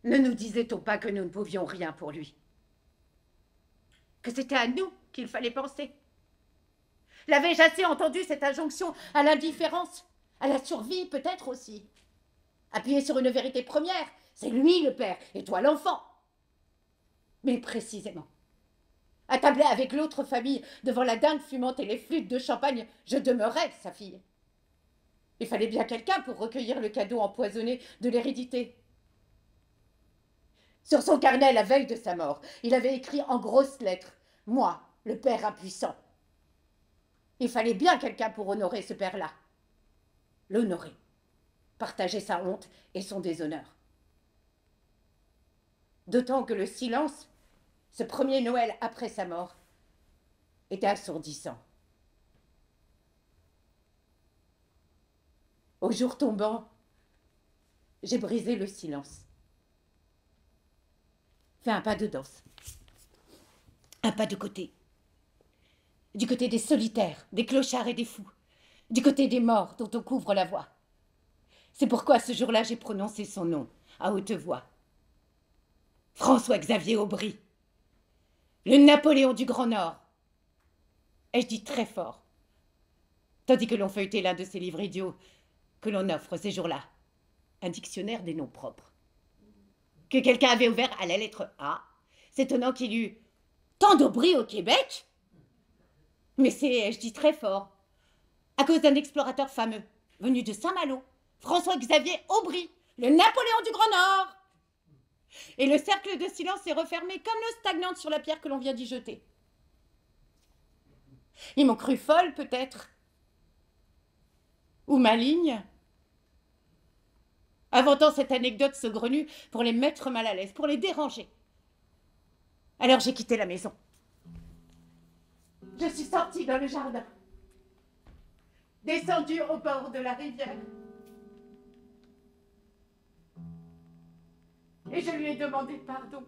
Ne nous disait-on pas que nous ne pouvions rien pour lui? Que c'était à nous qu'il fallait penser? L'avais-je assez entendu cette injonction à l'indifférence, à la survie peut-être aussi? Appuyé sur une vérité première, c'est lui le père et toi l'enfant. Mais précisément, attablé avec l'autre famille devant la dinde fumante et les flûtes de champagne, je demeurais sa fille. Il fallait bien quelqu'un pour recueillir le cadeau empoisonné de l'hérédité. Sur son carnet, la veille de sa mort, il avait écrit en grosses lettres « Moi, le père impuissant ». Il fallait bien quelqu'un pour honorer ce père-là. L'honorer. Partager sa honte et son déshonneur. D'autant que le silence, ce premier Noël après sa mort, était assourdissant. Au jour tombant, j'ai brisé le silence. Fait un pas de danse. Un pas de côté. Du côté des solitaires, des clochards et des fous. Du côté des morts dont on couvre la voix. C'est pourquoi ce jour-là, j'ai prononcé son nom, à haute voix. François-Xavier Aubry. Le Napoléon du Grand Nord. Ai-je dit très fort. Tandis que l'on feuilletait l'un de ces livres idiots que l'on offre ces jours-là. Un dictionnaire des noms propres. Que quelqu'un avait ouvert à la lettre A, s'étonnant qu'il eût tant d'Aubry au Québec. Mais c'est, ai-je dit très fort, à cause d'un explorateur fameux, venu de Saint-Malo, François-Xavier Aubry, le Napoléon du Grand Nord. Et le cercle de silence s'est refermé comme l'eau stagnante sur la pierre que l'on vient d'y jeter. Ils m'ont cru folle, peut-être. Ou maligne. Inventant cette anecdote saugrenue pour les mettre mal à l'aise, pour les déranger. Alors j'ai quitté la maison. Je suis sortie dans le jardin. Descendue au bord de la rivière. Et je lui ai demandé pardon.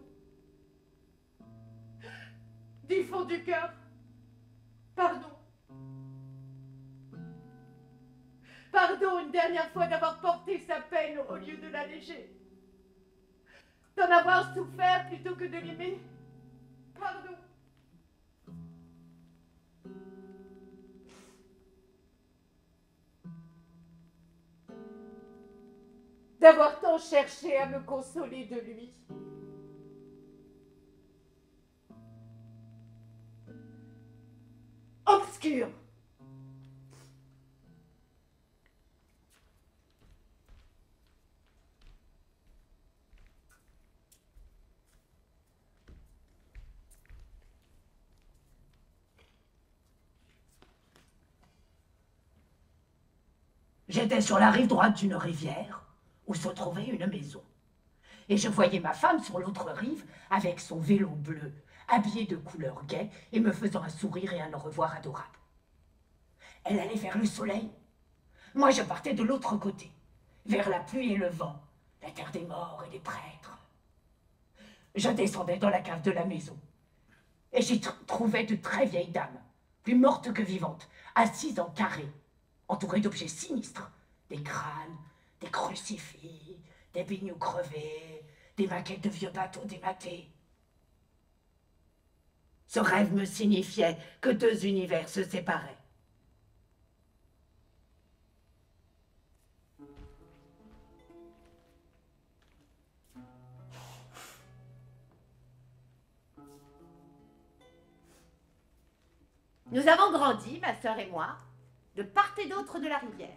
Du fond du cœur, pardon. Pardon une dernière fois d'avoir porté sa peine au lieu de l'alléger. D'en avoir souffert plutôt que de l'aimer. Pardon. D'avoir tant cherché à me consoler de lui. Obscur. J'étais sur la rive droite d'une rivière où se trouvait une maison. Et je voyais ma femme sur l'autre rive avec son vélo bleu, habillée de couleurs gaies et me faisant un sourire et un au revoir adorable. Elle allait vers le soleil. Moi, je partais de l'autre côté, vers la pluie et le vent, la terre des morts et des prêtres. Je descendais dans la cave de la maison. Et j'y trouvais de très vieilles dames, plus mortes que vivantes, assises en carré, entourées d'objets sinistres, des crânes, des crucifix, des bignoux crevés, des maquettes de vieux bateaux dématés. Ce rêve me signifiait que deux univers se séparaient. Nous avons grandi, ma sœur et moi, de part et d'autre de la rivière,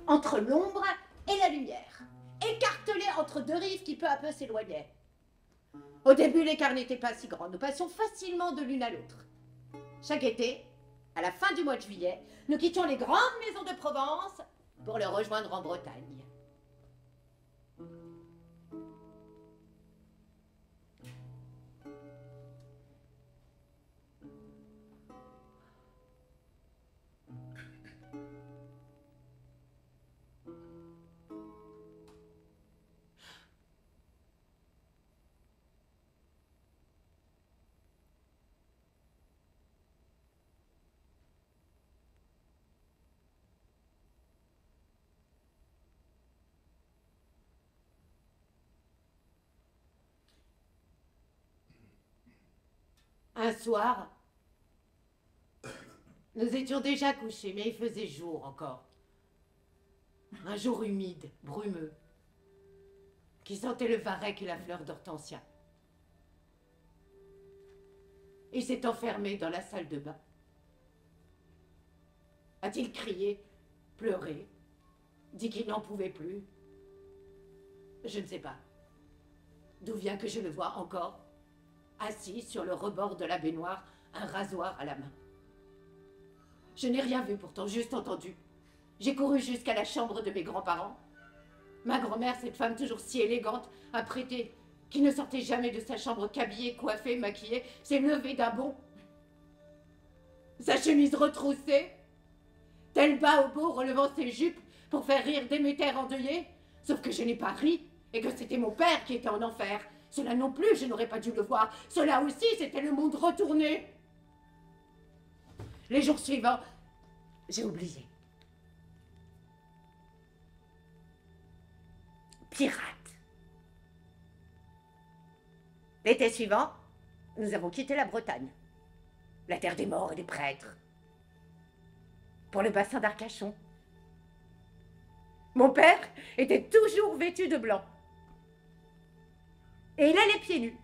entre l'ombre et la lumière, écartelés entre deux rives qui peu à peu s'éloignaient. Au début, l'écart n'était pas si grand, nous passions facilement de l'une à l'autre. Chaque été, à la fin du mois de juillet, nous quittions les grandes maisons de Provence pour le rejoindre en Bretagne. Un soir, nous étions déjà couchés, mais il faisait jour encore. Un jour humide, brumeux, qui sentait le varech et la fleur d'hortensia. Il s'est enfermé dans la salle de bain. A-t-il crié, pleuré, dit qu'il n'en pouvait plus? Je ne sais pas. d'où vient que je le vois encore, assis sur le rebord de la baignoire, un rasoir à la main. Je n'ai rien vu pourtant, juste entendu. J'ai couru jusqu'à la chambre de mes grands-parents. Ma grand-mère, cette femme toujours si élégante, apprêtée, qui ne sortait jamais de sa chambre qu'habillée, coiffée, maquillée, s'est levée d'un bond. Sa chemise retroussée, tel bas au beau, relevant ses jupes pour faire rire Déméter endeuillée. Sauf que je n'ai pas ri, et que c'était mon père qui était en enfer. Cela non plus, je n'aurais pas dû le voir. Cela aussi, c'était le monde retourné. Les jours suivants, j'ai oublié. Pirate. L'été suivant, nous avons quitté la Bretagne, la terre des morts et des prêtres, pour le bassin d'Arcachon. Mon père était toujours vêtu de blanc. Et il allait pieds nus.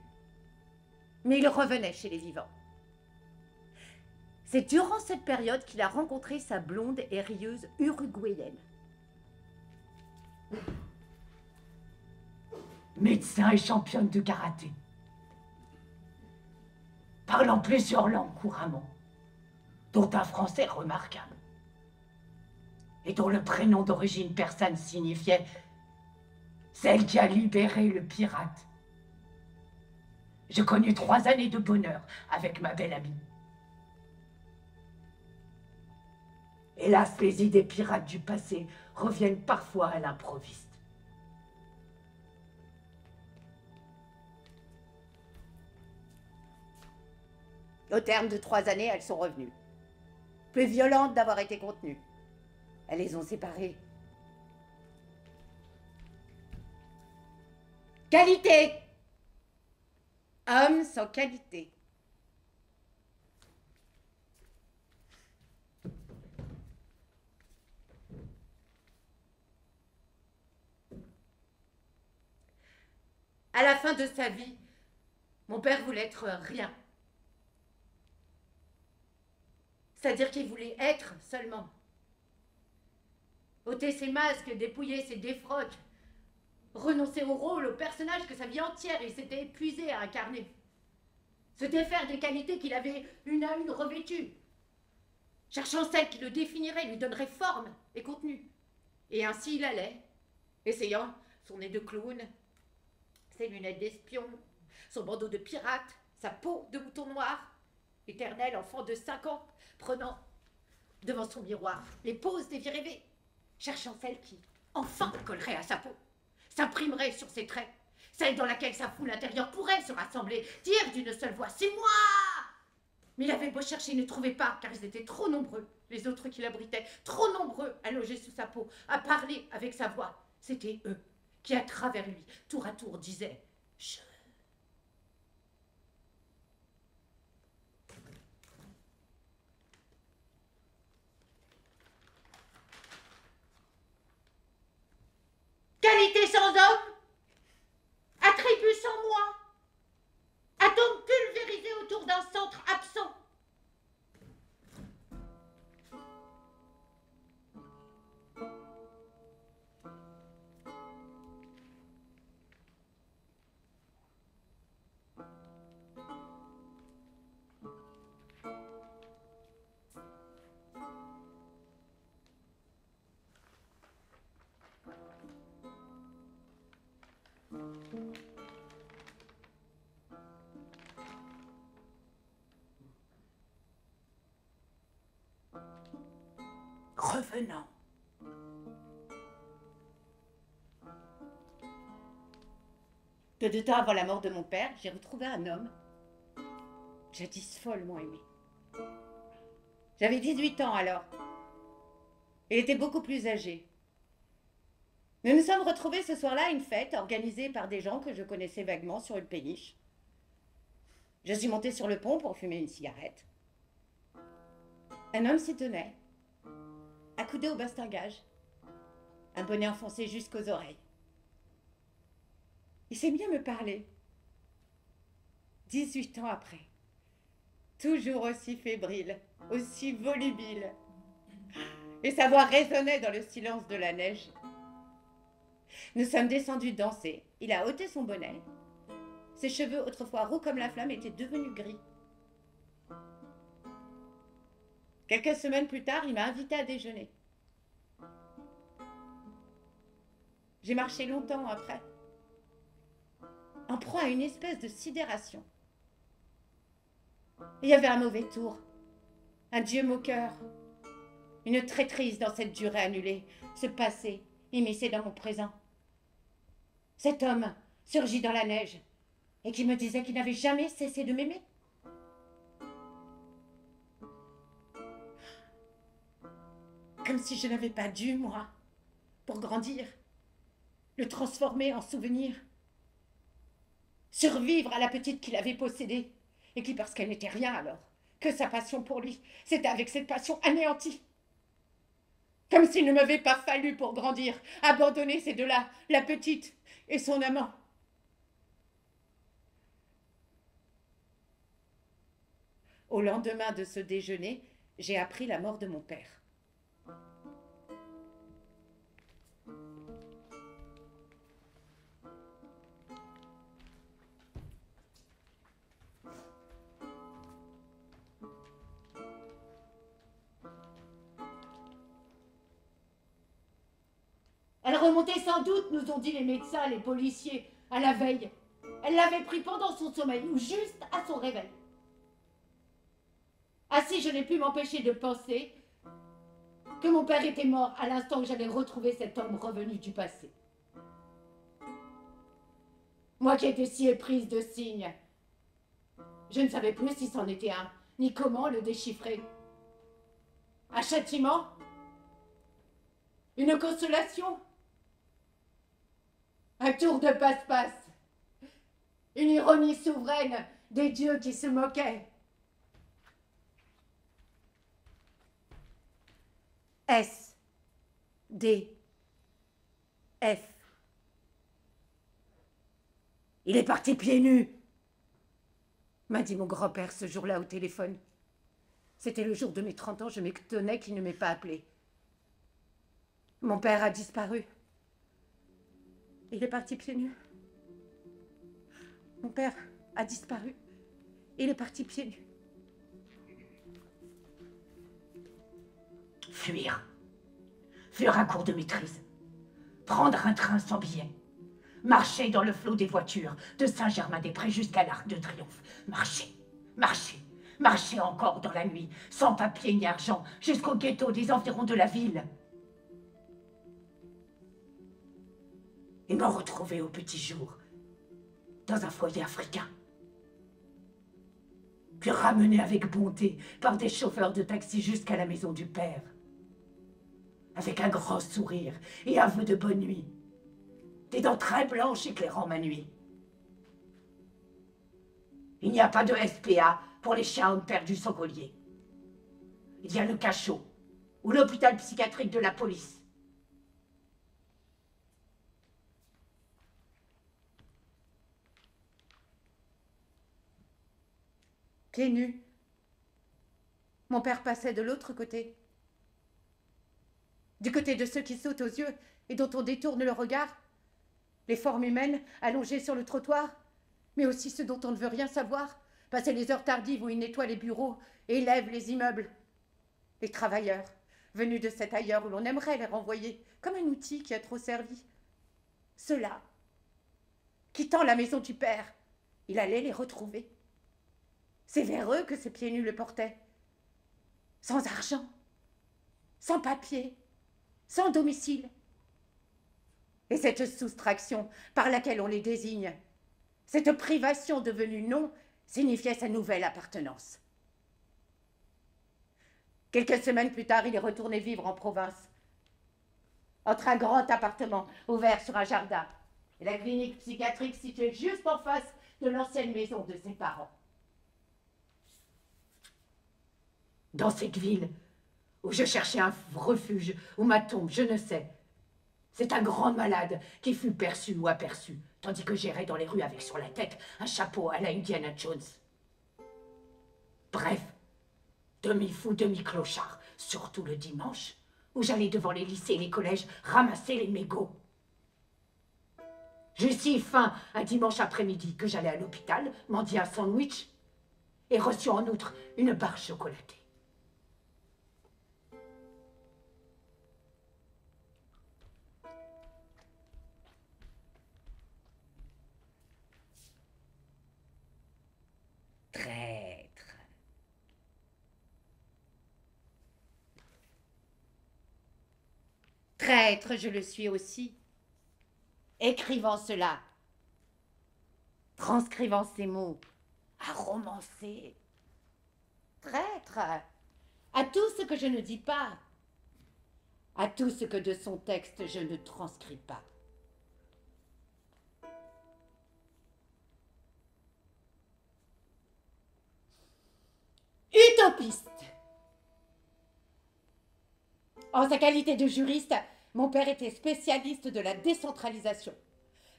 Mais il revenait chez les vivants. C'est durant cette période qu'il a rencontré sa blonde et rieuse uruguayenne. Médecin et championne de karaté. Parlant plusieurs langues couramment, dont un français remarquable. Et dont le prénom d'origine persane signifiait « celle qui a libéré le pirate ». Je connus 3 années de bonheur avec ma belle amie. Hélas, les idées pirates du passé reviennent parfois à l'improviste. Au terme de 3 années, elles sont revenues. Plus violentes d'avoir été contenues. Elles les ont séparées. Qualité! Homme sans qualité. À la fin de sa vie, mon père voulait être rien. C'est-à-dire qu'il voulait être seulement. Ôter ses masques, dépouiller ses défroques, renoncer au rôle, au personnage que sa vie entière il s'était épuisé à incarner. Se défaire des qualités qu'il avait une à une revêtues, cherchant celles qui le définiraient, lui donneraient forme et contenu. Et ainsi il allait, essayant son nez de clown, ses lunettes d'espion, son bandeau de pirate, sa peau de mouton noir, éternel enfant de 5 ans, prenant devant son miroir les poses des vies rêvées, cherchant celle qui, enfin, collerait à sa peau, s'imprimerait sur ses traits, celle dans laquelle sa foule intérieure pourrait se rassembler, dire d'une seule voix « C'est moi !» Mais il avait beau chercher, il ne trouvait pas, car ils étaient trop nombreux, les autres qui l'abritaient, trop nombreux à loger sous sa peau, à parler avec sa voix. C'était eux qui, à travers lui, tour à tour, disaient « Je... » Qualité sans homme, attribut sans moi, atome pulvérisé autour d'un centre absent. Revenant. Peu de temps avant la mort de mon père, j'ai retrouvé un homme, jadis follement aimé. J'avais 18 ans alors. Il était beaucoup plus âgé. Nous nous sommes retrouvés ce soir-là à une fête organisée par des gens que je connaissais vaguement sur une péniche. Je suis montée sur le pont pour fumer une cigarette. Un homme s'y tenait, accoudé au bastingage, un bonnet enfoncé jusqu'aux oreilles. Il s'est mis à me parler. 18 ans après, toujours aussi fébrile, aussi volubile. Et sa voix résonnait dans le silence de la neige. Nous sommes descendus danser. Il a ôté son bonnet, Ses cheveux, autrefois roux comme la flamme, étaient devenus gris. Quelques semaines plus tard, il m'a invité à déjeuner. J'ai marché longtemps après, en proie à une espèce de sidération. Il y avait un mauvais tour, un dieu moqueur, une traîtrise dans cette durée annulée, ce passé immiscé dans mon présent. Cet homme surgit dans la neige et qui me disait qu'il n'avait jamais cessé de m'aimer. Comme si je n'avais pas dû, moi, pour grandir, le transformer en souvenir, survivre à la petite qu'il avait possédée, et qui, parce qu'elle n'était rien alors, que sa passion pour lui, s'était avec cette passion anéantie. Comme s'il ne m'avait pas fallu pour grandir, abandonner ces deux-là, la petite et son amant. Au lendemain de ce déjeuner, j'ai appris la mort de mon père. Elle remontait sans doute, nous ont dit les médecins, les policiers, à la veille. Elle l'avait pris pendant son sommeil ou juste à son réveil. Ainsi, je n'ai pu m'empêcher de penser que mon père était mort à l'instant où j'allais retrouver cet homme revenu du passé. Moi qui étais si éprise de signes, je ne savais plus si c'en était un, ni comment le déchiffrer. Un châtiment? Une consolation? Un tour de passe-passe? Une ironie souveraine des dieux qui se moquaient? S. D. F. Il est parti pieds nus, m'a dit mon grand-père ce jour-là au téléphone. C'était le jour de mes 30 ans, je m'étonnais qu'il ne m'ait pas appelé. Mon père a disparu. Il est parti pieds nus. Mon père a disparu. Il est parti pieds nus. Fuir. Fuir à court de maîtrise. Prendre un train sans billet. Marcher dans le flot des voitures, de Saint-Germain-des-Prés jusqu'à l'Arc de Triomphe. Marcher, marcher, marcher encore dans la nuit, sans papier ni argent, jusqu'au ghetto des environs de la ville. Et me retrouver au petit jour, dans un foyer africain. Puis ramené avec bonté par des chauffeurs de taxi jusqu'à la maison du père. Avec un grand sourire et un vœu de bonne nuit. Des dents très blanches éclairant ma nuit. Il n'y a pas de SPA pour les chiens hommes perdus sans collier. Il y a le cachot ou l'hôpital psychiatrique de la police. Pieds nus. Mon père passait de l'autre côté. Du côté de ceux qui sautent aux yeux et dont on détourne le regard. Les formes humaines allongées sur le trottoir, mais aussi ceux dont on ne veut rien savoir, passer les heures tardives où ils nettoient les bureaux et élèvent les immeubles. Les travailleurs, venus de cet ailleurs où l'on aimerait les renvoyer, comme un outil qui a trop servi. Ceux-là, quittant la maison du père, il allait les retrouver. C'est vers eux que ses pieds nus le portaient. Sans argent, sans papier, sans domicile. Et cette soustraction par laquelle on les désigne, cette privation devenue nom, signifiait sa nouvelle appartenance. Quelques semaines plus tard, il est retourné vivre en province, entre un grand appartement ouvert sur un jardin et la clinique psychiatrique située juste en face de l'ancienne maison de ses parents. Dans cette ville où je cherchais un refuge ou ma tombe, je ne sais. C'est un grand malade qui fut perçu ou aperçu, tandis que j'errais dans les rues avec sur la tête un chapeau à la Indiana Jones. Bref, demi-fou, demi-clochard, surtout le dimanche, où j'allais devant les lycées et les collèges ramasser les mégots. J'eus si faim un dimanche après-midi que j'allais à l'hôpital, mendier un sandwich et reçus en outre une barre chocolatée. Traître. Traître, je le suis aussi. Écrivant cela, transcrivant ces mots, à romancer. Traître à tout ce que je ne dis pas, à tout ce que de son texte je ne transcris pas. Utopiste. En sa qualité de juriste, mon père était spécialiste de la décentralisation,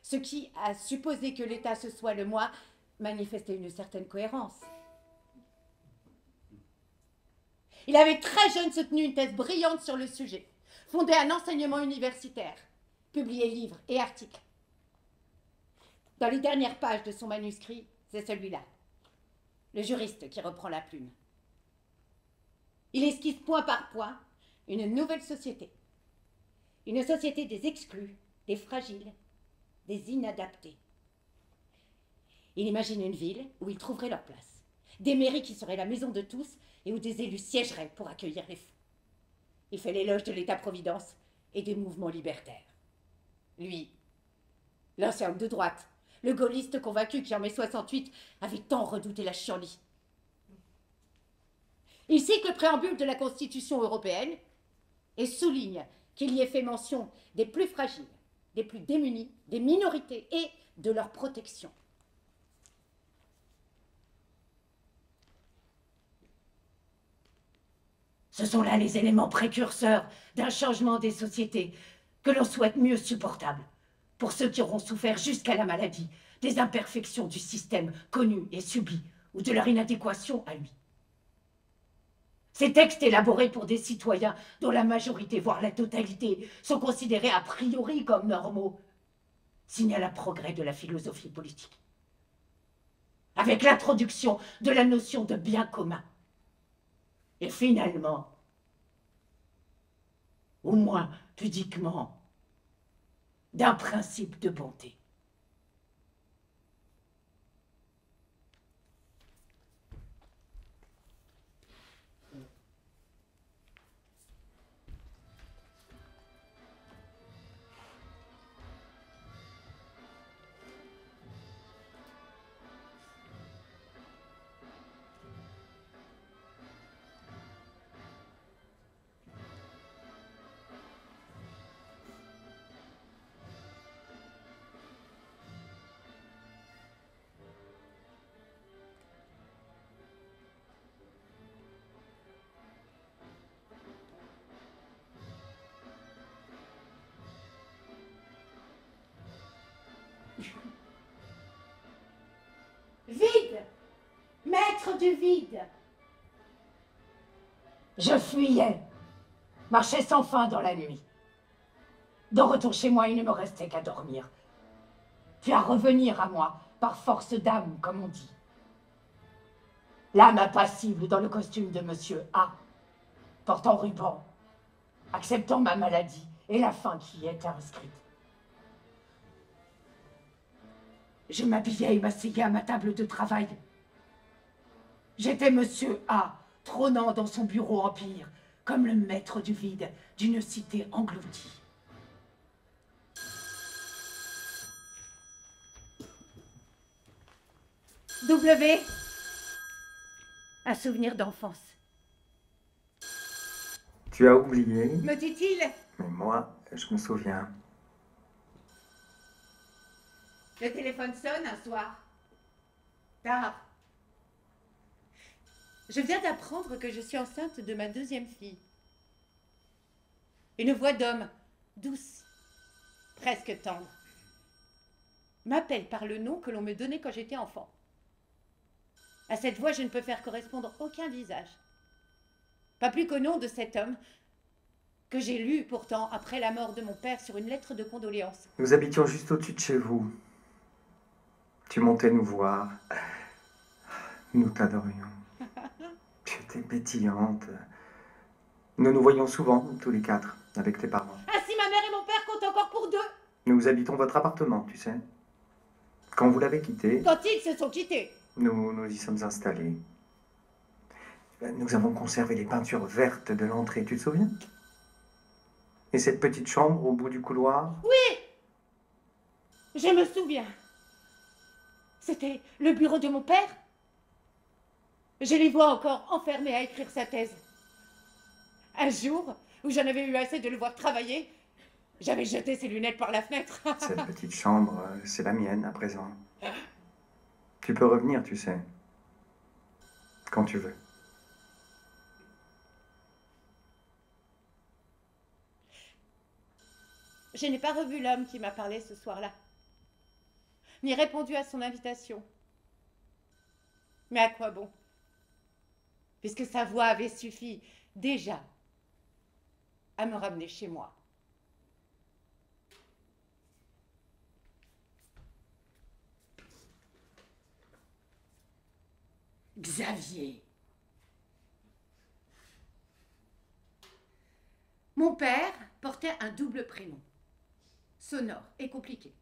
ce qui, à supposer que l'État ce soit le moi, manifestait une certaine cohérence. Il avait très jeune soutenu une thèse brillante sur le sujet, fondé un enseignement universitaire, publié livres et articles. Dans les dernières pages de son manuscrit, c'est celui-là, le juriste qui reprend la plume. Il esquisse point par point une nouvelle société. Une société des exclus, des fragiles, des inadaptés. Il imagine une ville où ils trouveraient leur place, des mairies qui seraient la maison de tous et où des élus siégeraient pour accueillir les fous. Il fait l'éloge de l'État-providence et des mouvements libertaires. Lui, l'ancien homme de droite, le gaulliste convaincu qui en mai 68 avait tant redouté la chienlit. Il cite le préambule de la Constitution européenne et souligne qu'il y est fait mention des plus fragiles, des plus démunis, des minorités et de leur protection. Ce sont là les éléments précurseurs d'un changement des sociétés que l'on souhaite mieux supportables pour ceux qui auront souffert jusqu'à la maladie des imperfections du système connu et subi ou de leur inadéquation à lui. Ces textes élaborés pour des citoyens dont la majorité, voire la totalité, sont considérés a priori comme normaux, signalent un progrès de la philosophie politique. Avec l'introduction de la notion de bien commun. Et finalement, au moins pudiquement, d'un principe de bonté. Vide! Maître du vide! Je fuyais, marchais sans fin dans la nuit. De retour chez moi, il ne me restait qu'à dormir, puis à revenir à moi, par force d'âme, comme on dit. L'âme impassible dans le costume de Monsieur A, portant ruban, acceptant ma maladie et la fin qui y était inscrite. Je m'habillais et m'asseyais à ma table de travail. J'étais Monsieur A, trônant dans son bureau empire, comme le maître du vide d'une cité engloutie. W. Un souvenir d'enfance. Tu as oublié, Me dit-il. mais moi, je me souviens. Le téléphone sonne un soir. Tard. Je viens d'apprendre que je suis enceinte de ma deuxième fille. Une voix d'homme, douce, presque tendre, m'appelle par le nom que l'on me donnait quand j'étais enfant. À cette voix, je ne peux faire correspondre aucun visage. Pas plus qu'au nom de cet homme que j'ai lu pourtant après la mort de mon père sur une lettre de condoléances. Nous habitions juste au-dessus de chez vous. Tu montais nous voir. Nous t'adorions. Tu étais pétillante. Nous nous voyions souvent, tous les quatre, avec tes parents. Ainsi ma mère et mon père comptent encore pour deux. Nous habitons votre appartement, tu sais. Quand vous l'avez quitté, Quand ils se sont quittés. nous y sommes installés. Nous avons conservé les peintures vertes de l'entrée, tu te souviens? Et cette petite chambre au bout du couloir? Oui, je me souviens. C'était le bureau de mon père. Je les vois encore enfermés à écrire sa thèse. Un jour où j'en avais eu assez de le voir travailler, j'avais jeté ses lunettes par la fenêtre. Cette petite chambre, c'est la mienne à présent. Tu peux revenir, tu sais. Quand tu veux. Je n'ai pas revu l'homme qui m'a parlé ce soir-là, ni répondu à son invitation. Mais à quoi bon? Puisque sa voix avait suffi déjà à me ramener chez moi. Xavier. Mon père portait un double prénom, sonore et compliqué.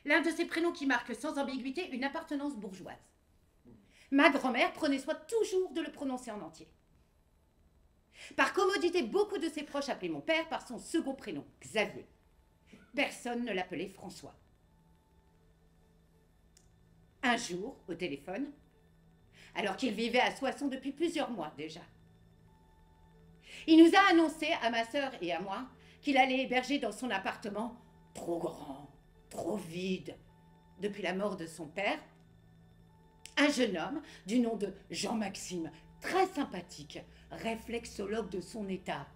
L'un de ces prénoms qui marque sans ambiguïté une appartenance bourgeoise. Ma grand-mère prenait soin toujours de le prononcer en entier. Par commodité, beaucoup de ses proches appelaient mon père par son second prénom, Xavier. Personne ne l'appelait François. Un jour, au téléphone, alors qu'il vivait à Soissons depuis plusieurs mois déjà, il nous a annoncé, à ma sœur et à moi, qu'il allait héberger dans son appartement, trop grand, trop vide, depuis la mort de son père, un jeune homme du nom de Jean-Maxime, très sympathique, réflexologue de son état,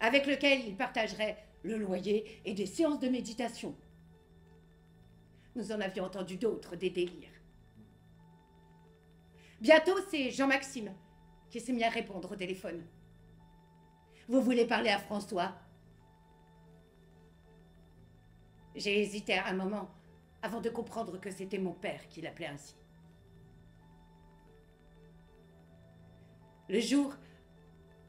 avec lequel il partagerait le loyer et des séances de méditation. Nous en avions entendu d'autres, des délires. Bientôt, c'est Jean-Maxime qui s'est mis à répondre au téléphone. Vous voulez parler à François? J'ai hésité un moment avant de comprendre que c'était mon père qui l'appelait ainsi. Le jour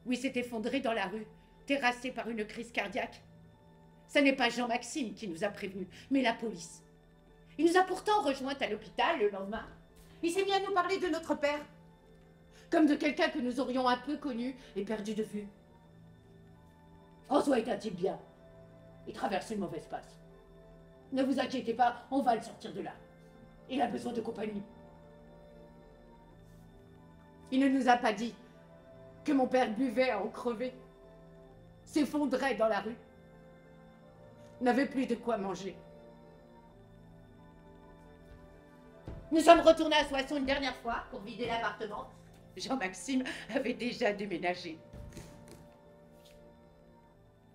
où il s'est effondré dans la rue, terrassé par une crise cardiaque, ce n'est pas Jean-Maxime qui nous a prévenus, mais la police. Il nous a pourtant rejoints à l'hôpital le lendemain. Il s'est mis à nous parler de notre père, comme de quelqu'un que nous aurions un peu connu et perdu de vue. François est un type bien. Il traverse une mauvaise passe. Ne vous inquiétez pas, on va le sortir de là. Il a besoin de compagnie. Il ne nous a pas dit que mon père buvait à en crever, s'effondrait dans la rue, n'avait plus de quoi manger. Nous sommes retournés à Soissons une dernière fois pour vider l'appartement. Jean-Maxime avait déjà déménagé.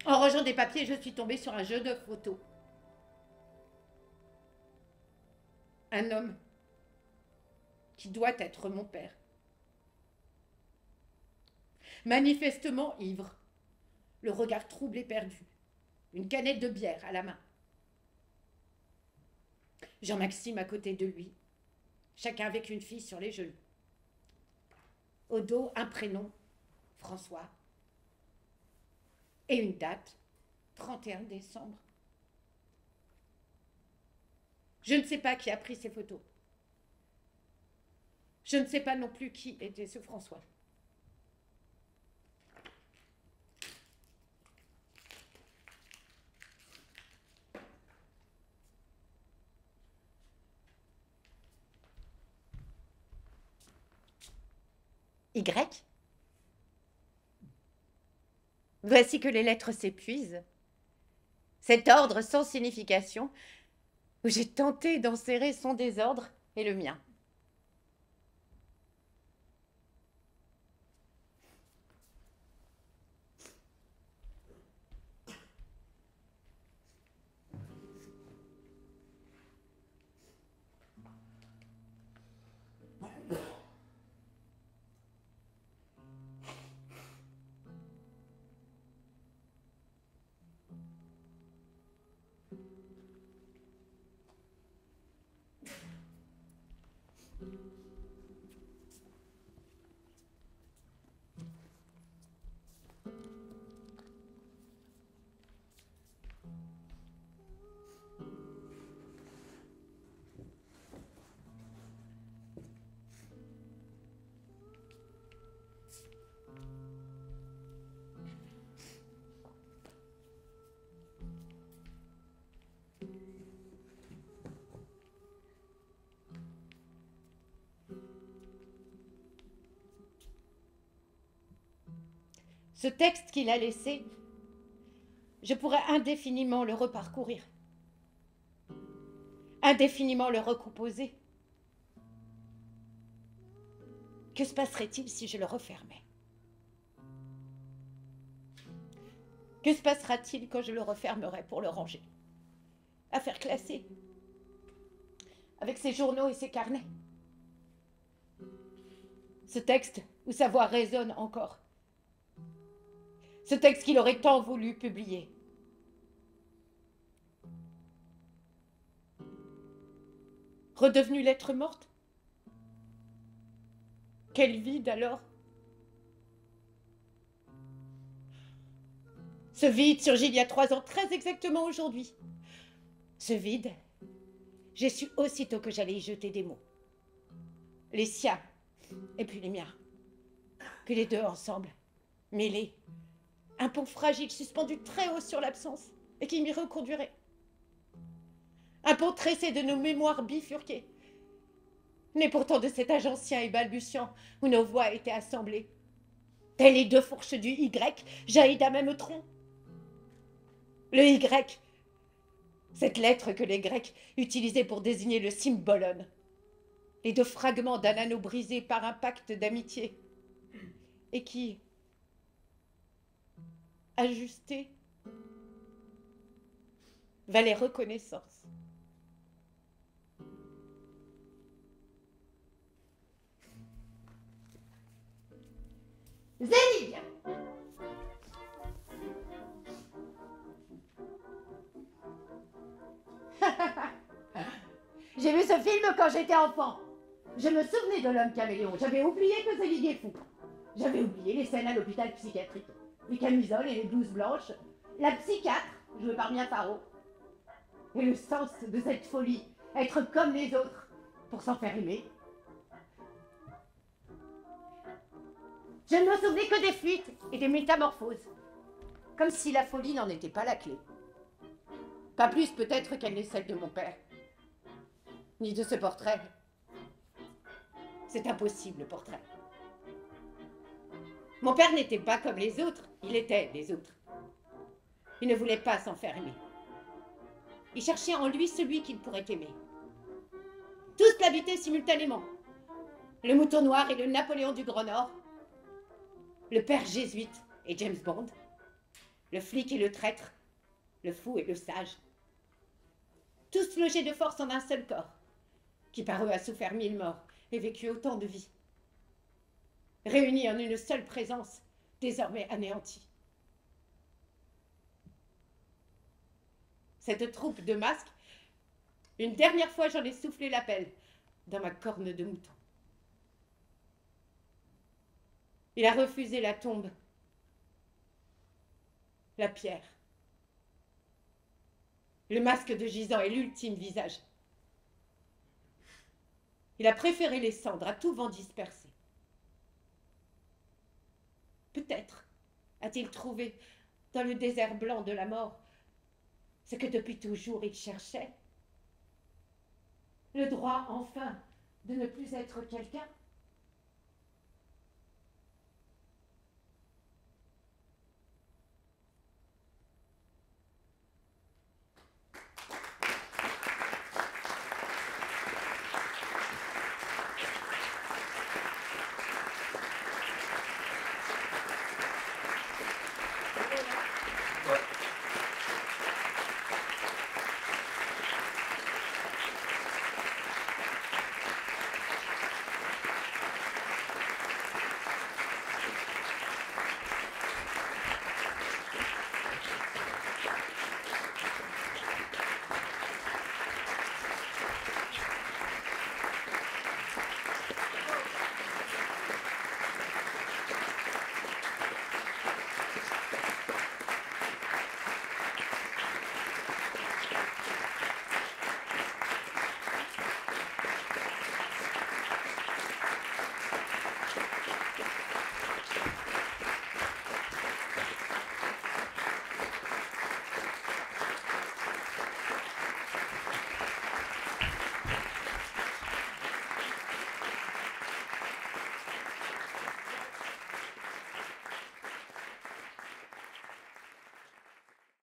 En rangeant des papiers, je suis tombée sur un jeu de photos. Un homme qui doit être mon père. Manifestement ivre, le regard troublé et perdu, une canette de bière à la main. Jean-Maxime à côté de lui, chacun avec une fille sur les genoux. Au dos, un prénom, François, et une date, 31 décembre. Je ne sais pas qui a pris ces photos. Je ne sais pas non plus qui était ce François. Y? Voici que les lettres s'épuisent. Cet ordre sans signification, où j'ai tenté d'enserrer son désordre et le mien. Ce texte qu'il a laissé, je pourrais indéfiniment le reparcourir, indéfiniment le recomposer. Que se passerait-il si je le refermais? Que se passera-t-il quand je le refermerai pour le ranger? À faire classer, avec ses journaux et ses carnets. Ce texte où sa voix résonne encore. Ce texte qu'il aurait tant voulu publier. Redevenu lettre morte? Quel vide alors? Ce vide surgit il y a 3 ans, très exactement aujourd'hui. Ce vide, j'ai su aussitôt que j'allais y jeter des mots. Les siens, et puis les miens. Puis les deux ensemble, mêlés. Un pont fragile suspendu très haut sur l'absence, et qui m'y reconduirait. Un pont tressé de nos mémoires bifurquées, né pourtant de cet âge ancien et balbutiant où nos voix étaient assemblées. Telles les deux fourches du Y, jaillies d'un même tronc. Le Y, cette lettre que les Grecs utilisaient pour désigner le symbolon, les deux fragments d'un anneau brisé par un pacte d'amitié, et qui, ajusté, valait reconnaissance. Zélie! J'ai vu ce film quand j'étais enfant. Je me souvenais de l'homme caméléon. J'avais oublié que Zélie est fou. J'avais oublié les scènes à l'hôpital psychiatrique. Les camisoles et les blouses blanches. La psychiatre, jouée par Mia Farrow. Et le sens de cette folie, être comme les autres, pour s'en faire aimer. Je ne me souvenais que des fuites et des métamorphoses. Comme si la folie n'en était pas la clé. Pas plus peut-être qu'elle n'est celle de mon père. Ni de ce portrait. C'est impossible, le portrait. Mon père n'était pas comme les autres, il était des autres. Il ne voulait pas s'en faire aimer. Il cherchait en lui celui qu'il pourrait aimer. Tous l'habitaient simultanément. Le mouton noir et le Napoléon du Grand Nord. Le père jésuite et James Bond. Le flic et le traître. Le fou et le sage. Tous logés de force en un seul corps, qui par eux a souffert 1000 morts et vécu autant de vies. Réunis en une seule présence, désormais anéantie. Cette troupe de masques, une dernière fois j'en ai soufflé l'appel dans ma corne de mouton. Il a refusé la tombe, la pierre. Le masque de gisant est l'ultime visage. Il a préféré les cendres à tout vent dispersé. Peut-être a-t-il trouvé dans le désert blanc de la mort ce que depuis toujours il cherchait. Le droit, enfin, de ne plus être quelqu'un.